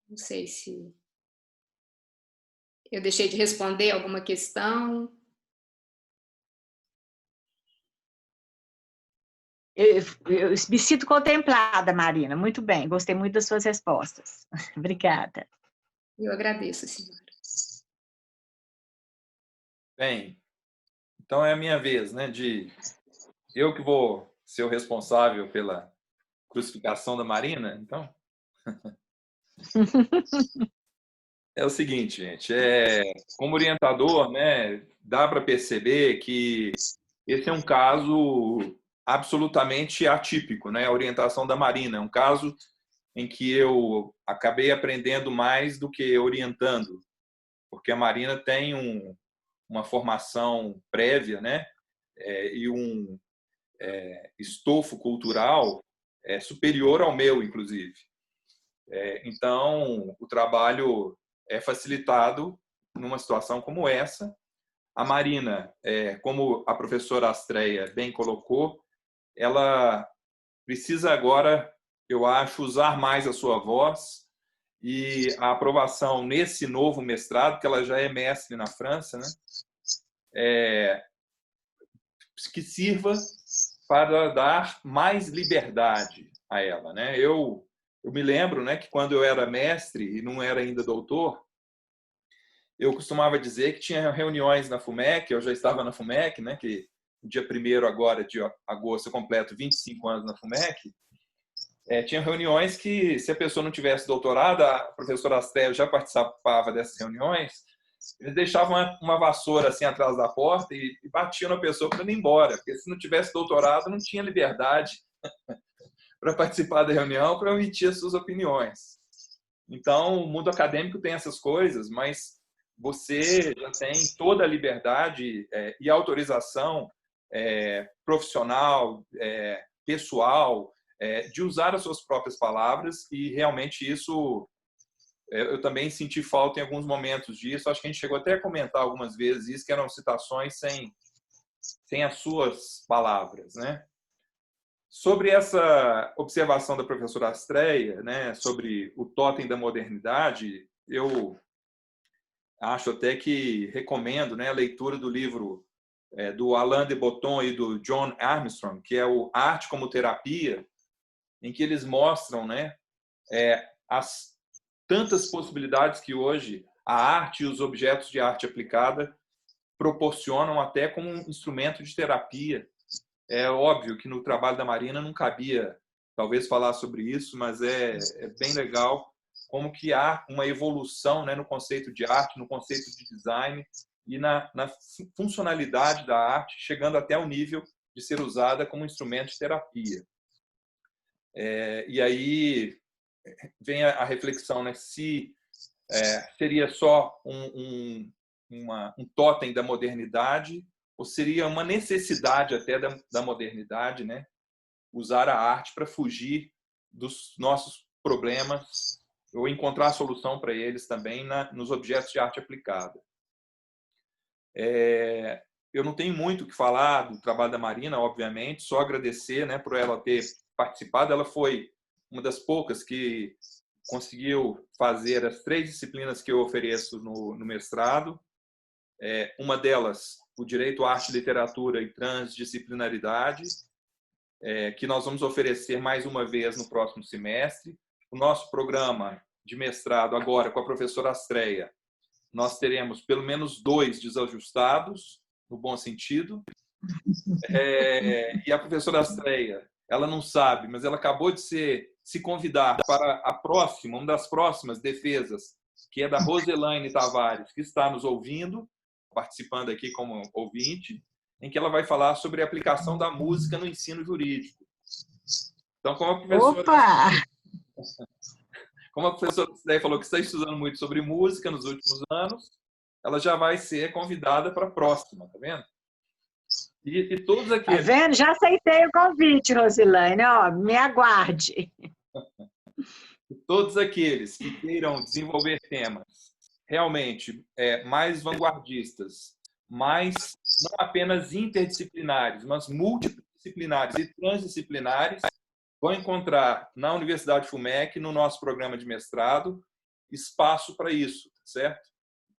Não sei se eu deixei de responder alguma questão. Eu me sinto contemplada, Marina. Muito bem, gostei muito das suas respostas. Obrigada. Eu agradeço, senhora. Bem, então é a minha vez, né? Eu que vou ser o responsável pela crucificação da Marina, então. É o seguinte, gente, como orientador, né, dá para perceber que esse é um caso absolutamente atípico, né? A orientação da Marina é um caso em que eu acabei aprendendo mais do que orientando, porque a Marina tem uma formação prévia, né? E um estofo cultural superior ao meu, inclusive. Então, o trabalho é facilitado numa situação como essa. A Marina, como a professora Astreia bem colocou, ela precisa agora, eu acho, usar mais a sua voz, e a aprovação nesse novo mestrado, que ela já é mestre na França, né? Que sirva para dar mais liberdade a ela, né? Eu me lembro, né, que quando eu era mestre e não era ainda doutor, eu costumava dizer que tinha reuniões na FUMEC, eu já estava na FUMEC, né, que no dia 1º agora de agosto eu completo 25 anos na FUMEC, tinha reuniões que, se a pessoa não tivesse doutorado, a professora Astério já participava dessas reuniões, Eles deixavam uma vassoura assim atrás da porta e batiam na pessoa para ir embora, porque se não tivesse doutorado não tinha liberdade para participar da reunião, para emitir as suas opiniões. Então, o mundo acadêmico tem essas coisas, mas você já tem toda a liberdade e autorização profissional, pessoal, de usar as suas próprias palavras, e realmente isso eu também senti falta em alguns momentos disso. Acho que a gente chegou até a comentar algumas vezes isso, que eram citações sem as suas palavras, né? Sobre essa observação da professora Astreia, né, sobre o totem da modernidade, eu acho até que recomendo, né, a leitura do livro do Alain de Botton e do John Armstrong, que é o Arte como Terapia, em que eles mostram, né, as tantas possibilidades que hoje a arte e os objetos de arte aplicada proporcionam até como um instrumento de terapia. É óbvio que no trabalho da Marina não cabia, talvez, falar sobre isso, mas é bem legal como que há uma evolução, né, no conceito de arte, no conceito de design e na funcionalidade da arte, chegando até o nível de ser usada como instrumento de terapia. E aí vem a reflexão, né, se seria só um totem da modernidade, ou seria uma necessidade até da modernidade, né? Usar a arte para fugir dos nossos problemas ou encontrar a solução para eles também nos objetos de arte aplicada. Eu não tenho muito o que falar do trabalho da Marina, obviamente, só agradecer, né, por ela ter participado. Ela foi uma das poucas que conseguiu fazer as 3 disciplinas que eu ofereço no mestrado. Uma delas, o Direito, Arte, Literatura e Transdisciplinaridade, que nós vamos oferecer mais uma vez no próximo semestre. O nosso programa de mestrado, agora com a professora Astreia, nós teremos pelo menos 2 desajustados, no bom sentido. E a professora Astreia, ela não sabe, mas ela acabou de se convidar para a próxima, uma das próximas defesas, que é da Roselaine Tavares, que está nos ouvindo, participando aqui como ouvinte, em que ela vai falar sobre a aplicação da música no ensino jurídico. Então, como a professora Astreia falou que está estudando muito sobre música nos últimos anos, ela já vai ser convidada para a próxima, tá vendo? E todos aqueles... Tá vendo? Já aceitei o convite, Roselaine, me aguarde. Todos aqueles que queiram desenvolver temas realmente mais vanguardistas, mais não apenas interdisciplinares, mas multidisciplinares e transdisciplinares, vão encontrar na Universidade FUMEC, no nosso programa de mestrado, espaço para isso, certo?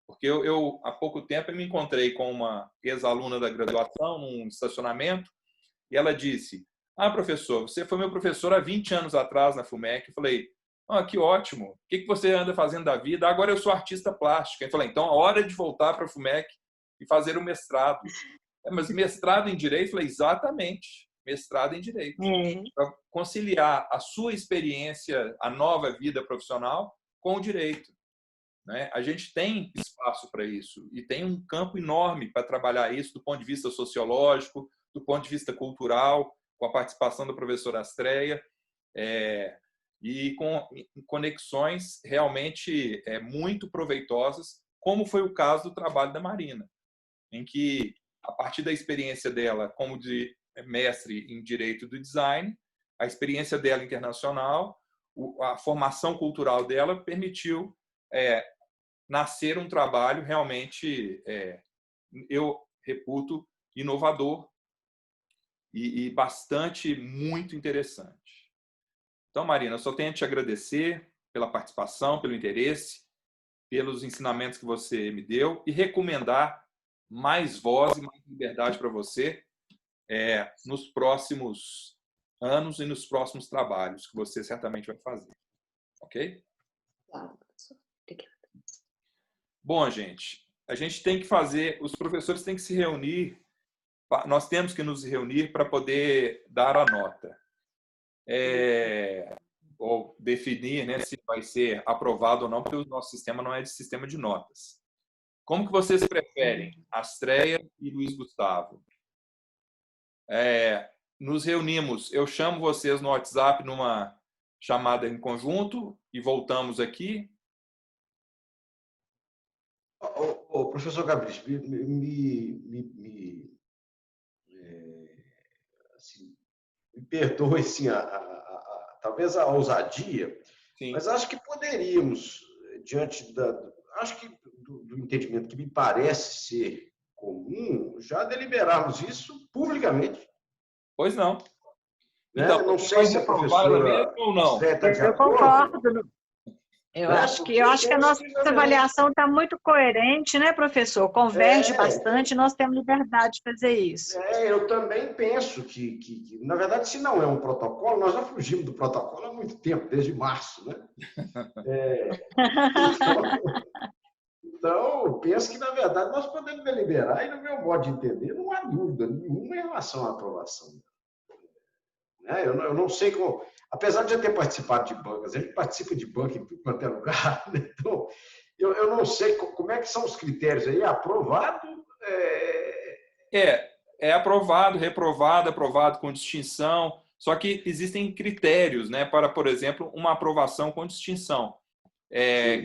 Porque eu há pouco tempo, eu me encontrei com uma ex-aluna da graduação num estacionamento e ela disse: professor, você foi meu professor há 20 anos atrás na FUMEC. Eu falei: que ótimo, o que você anda fazendo da vida? Agora eu sou artista plástica. Eu falei: então, a hora de voltar para a FUMEC e fazer o mestrado. Mas mestrado em Direito? Eu falei: exatamente, mestrado em Direito. Para conciliar a sua experiência, a nova vida profissional com o direito. Né? A gente tem espaço para isso e tem um campo enorme para trabalhar isso do ponto de vista sociológico, do ponto de vista cultural, com a participação da professora Astreia, e com conexões realmente muito proveitosas, como foi o caso do trabalho da Marina, em que, a partir da experiência dela como de mestre em Direito do Design, a experiência dela internacional, a formação cultural dela permitiu nascer um trabalho realmente, eu reputo, inovador e bastante, muito interessante. Então, Marina, eu só tenho a te agradecer pela participação, pelo interesse, pelos ensinamentos que você me deu e recomendar mais voz e mais liberdade para você nos próximos anos e nos próximos trabalhos que você certamente vai fazer. Ok? Claro, professor. Obrigada. Bom, gente, a gente tem que fazer, os professores têm que se reunir, nós temos que nos reunir para poder dar a nota. Ou definir, né, se vai ser aprovado ou não, porque o nosso sistema não é de sistema de notas. Como que vocês preferem, Astreia e Luiz Gustavo? Nos reunimos, eu chamo vocês no WhatsApp numa chamada em conjunto e voltamos aqui. Professor Gabriel, assim, me perdoe assim, talvez a ousadia, Sim. mas acho que poderíamos, diante acho que do entendimento que me parece ser comum, já deliberarmos isso publicamente. Pois não. Né? Então, não sei se a professora ou não? está de Eu acordo. concordo. Eu acho que a nossa avaliação está muito coerente, né, professor? Converge bastante, nós temos liberdade de fazer isso. Eu também penso que, na verdade, se não é um protocolo, nós já fugimos do protocolo há muito tempo, desde março, né? Então, eu penso que, na verdade, nós podemos deliberar, e, no meu modo de entender, não há dúvida nenhuma em relação à aprovação. Eu não sei como... Apesar de já ter participado de bancas, a gente participa de banca em tudo quanto é lugar, né? Então, eu não sei como é que são os critérios aí. Aprovado? É aprovado, reprovado, aprovado com distinção. Só que existem critérios, né, para, por exemplo, uma aprovação com distinção.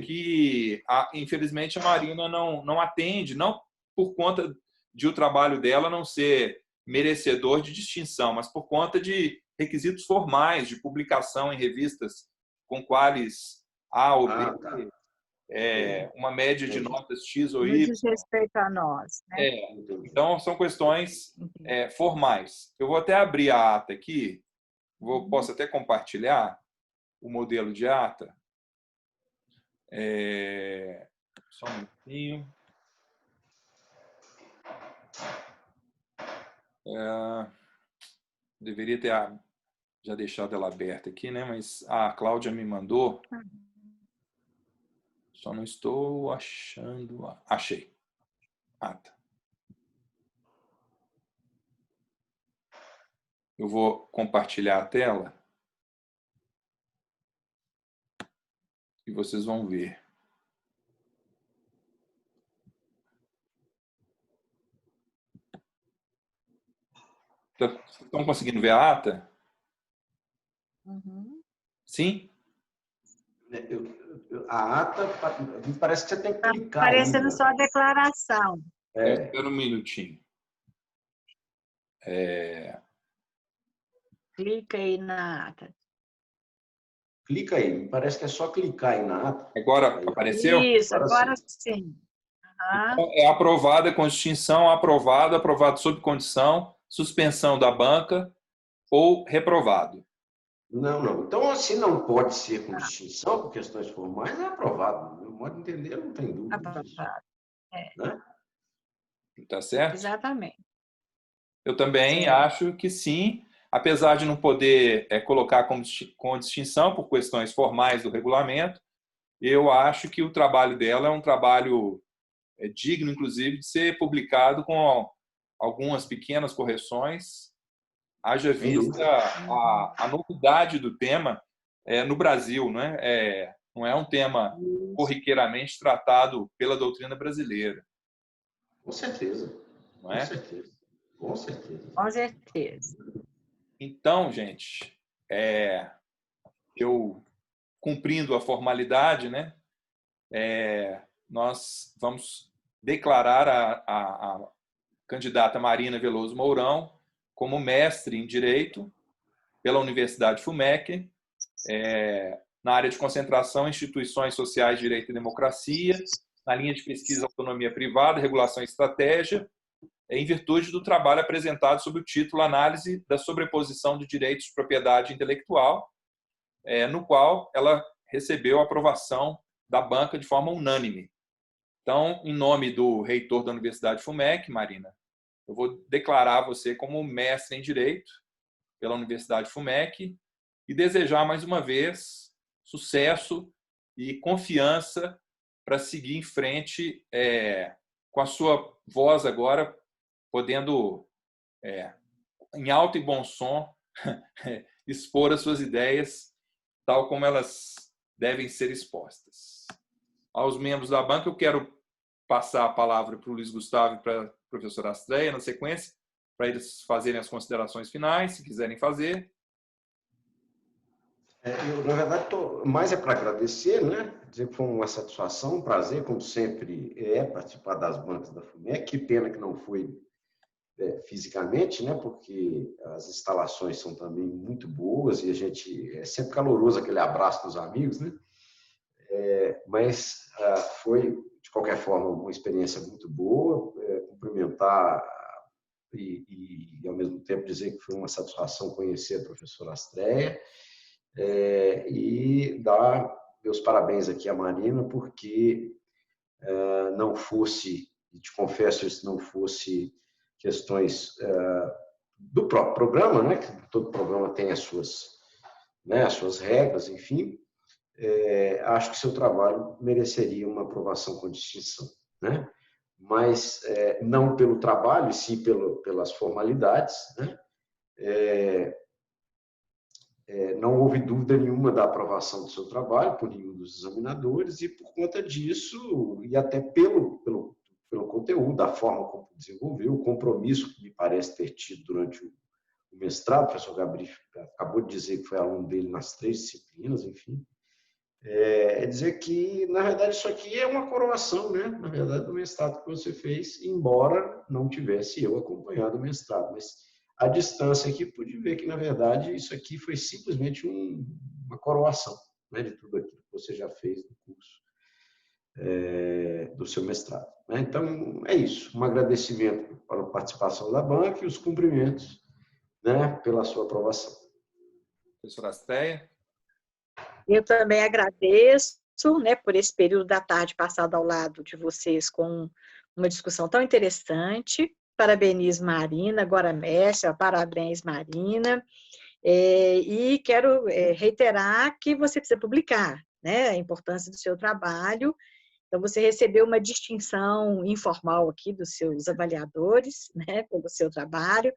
Que, infelizmente, a Marina não atende, não por conta de o trabalho dela não ser merecedor de distinção, mas por conta de requisitos formais de publicação em revistas com quais A ou B, uma média de notas X ou Y. Não diz respeito a nós. Né? Então, são questões formais. Eu vou até abrir a ata aqui, posso até compartilhar o modelo de ata. Só um minutinho. Deveria ter já deixado ela aberta aqui, né? Mas a Cláudia me mandou. Só não estou achando. Achei. Ata. Eu vou compartilhar a tela e vocês vão ver. Estão conseguindo ver a ata? Uhum. Sim? A ata, me parece que você tem que clicar. Está aparecendo só a declaração. Espera um minutinho. Clica aí na ata. Clica aí, me parece que é só clicar aí na ata. Agora apareceu? Isso, agora sim. Então, é aprovada com distinção, aprovado sob condição, suspensão da banca ou reprovado. Não. Então, assim, não pode ser com distinção, por questões formais, é aprovado. No meu modo de entender, não tem dúvida. Aprovado. Né? Tá certo? Exatamente. Eu também acho que sim, apesar de não poder colocar com distinção por questões formais do regulamento, eu acho que o trabalho dela é um trabalho digno, inclusive, de ser publicado com algumas pequenas correções, haja vista a novidade do tema no Brasil, né? Não é um tema corriqueiramente tratado pela doutrina brasileira. Com certeza. Não é? Com certeza. Com certeza. Então, gente, eu cumprindo a formalidade, né? Nós vamos declarar a candidata Marina Veloso Mourão como mestre em Direito pela Universidade FUMEC, na área de concentração em instituições sociais, direito e democracia, na linha de pesquisa autonomia privada, regulação e estratégia, em virtude do trabalho apresentado sob o título Análise da sobreposição de direitos de propriedade intelectual, no qual ela recebeu a aprovação da banca de forma unânime. Então, em nome do reitor da Universidade FUMEC, Marina, eu vou declarar você como mestre em Direito pela Universidade FUMEC e desejar, mais uma vez, sucesso e confiança para seguir em frente com a sua voz agora, podendo, em alto e bom som, expor as suas ideias tal como elas devem ser expostas. Aos membros da banca, eu quero passar a palavra para o Luiz Gustavo e para a professora Astreia, na sequência, para eles fazerem as considerações finais, se quiserem fazer. Eu, na verdade, mais é para agradecer, né? Dizer que foi uma satisfação, um prazer, como sempre participar das bancas da FUMEC. Que pena que não foi fisicamente, né? Porque as instalações são também muito boas e a gente é sempre caloroso aquele abraço dos amigos, né? Mas foi, de qualquer forma, uma experiência muito boa. Cumprimentar e, ao mesmo tempo, dizer que foi uma satisfação conhecer a professora Astreia. E dar meus parabéns aqui à Marina, porque não fosse, te confesso, se não fosse questões do próprio programa, né, que todo programa tem as suas regras, enfim, acho que seu trabalho mereceria uma aprovação com distinção, né? Mas não pelo trabalho, e sim pelas formalidades, né? Não houve dúvida nenhuma da aprovação do seu trabalho por nenhum dos examinadores e, por conta disso, e até pelo conteúdo, da forma como desenvolveu, o compromisso que me parece ter tido durante o mestrado, o professor Gabriel acabou de dizer que foi aluno dele nas 3 disciplinas, enfim, dizer que, na verdade, isso aqui é uma coroação, né? Na verdade, do mestrado que você fez, embora não tivesse eu acompanhado o mestrado, mas a distância aqui, pude ver que, na verdade, isso aqui foi simplesmente uma coroação, né, de tudo aquilo que você já fez no curso do seu mestrado. Né? Então, é isso. Um agradecimento pela participação da banca e os cumprimentos, né, pela sua aprovação. Professora Astreia. Eu também agradeço, né, por esse período da tarde passado ao lado de vocês com uma discussão tão interessante. Parabenizo Marina, agora mestre, parabéns Marina, e quero reiterar que você precisa publicar, né, a importância do seu trabalho. Então, você recebeu uma distinção informal aqui dos seus avaliadores, né, pelo seu trabalho,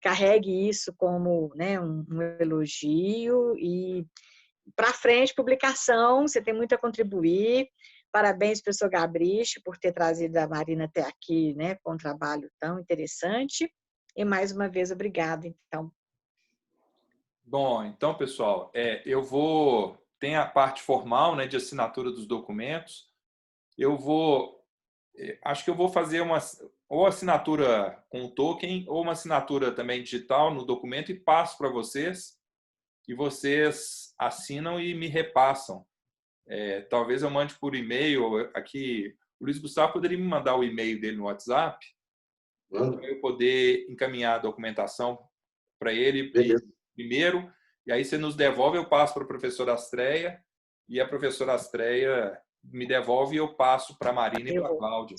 carregue isso como, né, um elogio e para frente, publicação, você tem muito a contribuir. Parabéns, professor Gabriche, por ter trazido a Marina até aqui, né, com um trabalho tão interessante. E, mais uma vez, obrigada, então. Bom, então, pessoal, tem a parte formal, né, de assinatura dos documentos. Acho que eu vou fazer ou assinatura com token, ou uma assinatura também digital no documento e passo para vocês, e vocês assinam e me repassam. Talvez eu mande por e-mail. Aqui, o Luiz Gustavo poderia me mandar o e-mail dele no WhatsApp, para eu poder encaminhar a documentação para ele primeiro, e aí você nos devolve, eu passo para a professora Astreia, e a professora Astreia me devolve e eu passo para a Marina e para a Cláudia,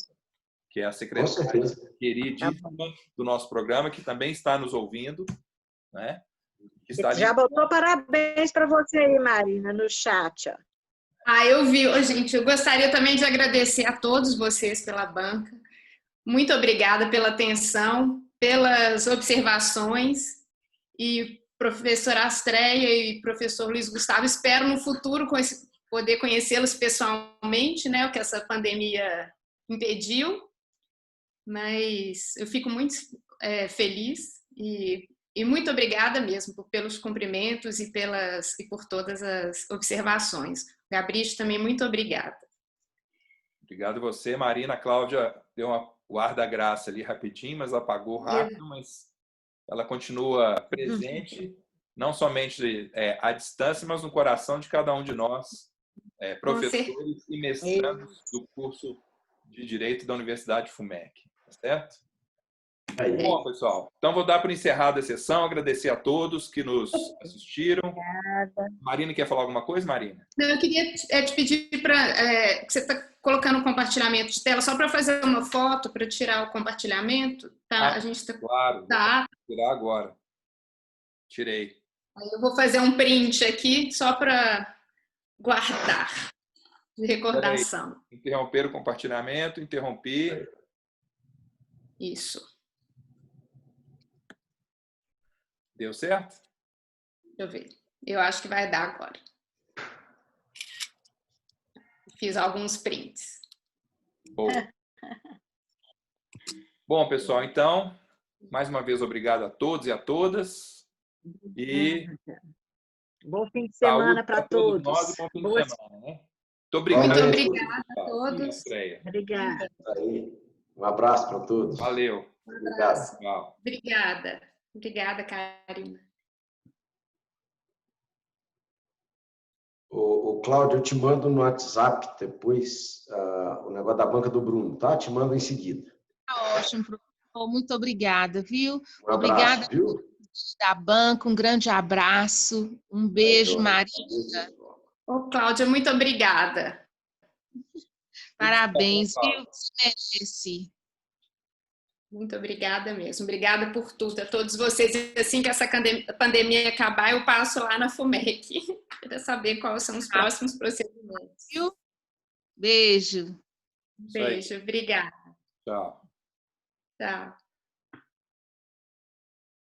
que é a secretária queridíssima do nosso programa, que também está nos ouvindo, né? Já botou parabéns para você aí, Marina, no chat. Ó. Eu vi. Gente, eu gostaria também de agradecer a todos vocês pela banca. Muito obrigada pela atenção, pelas observações. E professora Astreia e professor Luiz Gustavo, espero no futuro poder conhecê-los pessoalmente, né, o que essa pandemia impediu. Mas eu fico muito feliz e muito obrigada mesmo pelos cumprimentos e por todas as observações. Gabriel, também muito obrigada. Obrigado a você, Marina. A Cláudia deu o ar da graça ali rapidinho, mas apagou rápido, mas ela continua presente, não somente à distância, mas no coração de cada um de nós, professores e mestrandos do curso de Direito da Universidade FUMEC. Tá certo? Bom, pessoal, então vou dar por encerrada a sessão, agradecer a todos que nos assistiram. Obrigada. Marina, quer falar alguma coisa, Marina? Não, eu queria te pedir que você está colocando o compartilhamento de tela, só para fazer uma foto, para tirar o compartilhamento, tá? A gente está... Claro, vou tirar agora. Tirei. Aí eu vou fazer um print aqui, só para guardar, de recordação. Interromper o compartilhamento, interrompi. Isso. Deu certo? Deixa eu ver. Eu acho que vai dar agora. Fiz alguns prints. Boa. Bom, pessoal, então, mais uma vez, obrigado a todos e a todas. E bom fim de saúde semana para todos nós todos. e bom fim de Boa... semana, né? Muito obrigado. Muito Igualmente. obrigada a todos. Obrigada. Aí. Um abraço para todos. Valeu. Um abraço. Tchau. Obrigada. Obrigada, Karina. O Cláudio, eu te mando no WhatsApp depois o negócio da banca do Bruno, tá? Te mando em seguida. Tá ótimo, professor. Muito obrigada, viu? Um abraço, Obrigada viu? da banca, um grande abraço, um beijo, Maria. Ô, Cláudia, muito obrigada. Parabéns, viu? Você merece. Muito obrigada mesmo. Obrigada por tudo, a todos vocês. Assim que essa pandemia acabar, eu passo lá na FUMEC para saber quais são os próximos procedimentos. Viu? Beijo. Beijo, obrigada. Tchau. Tchau.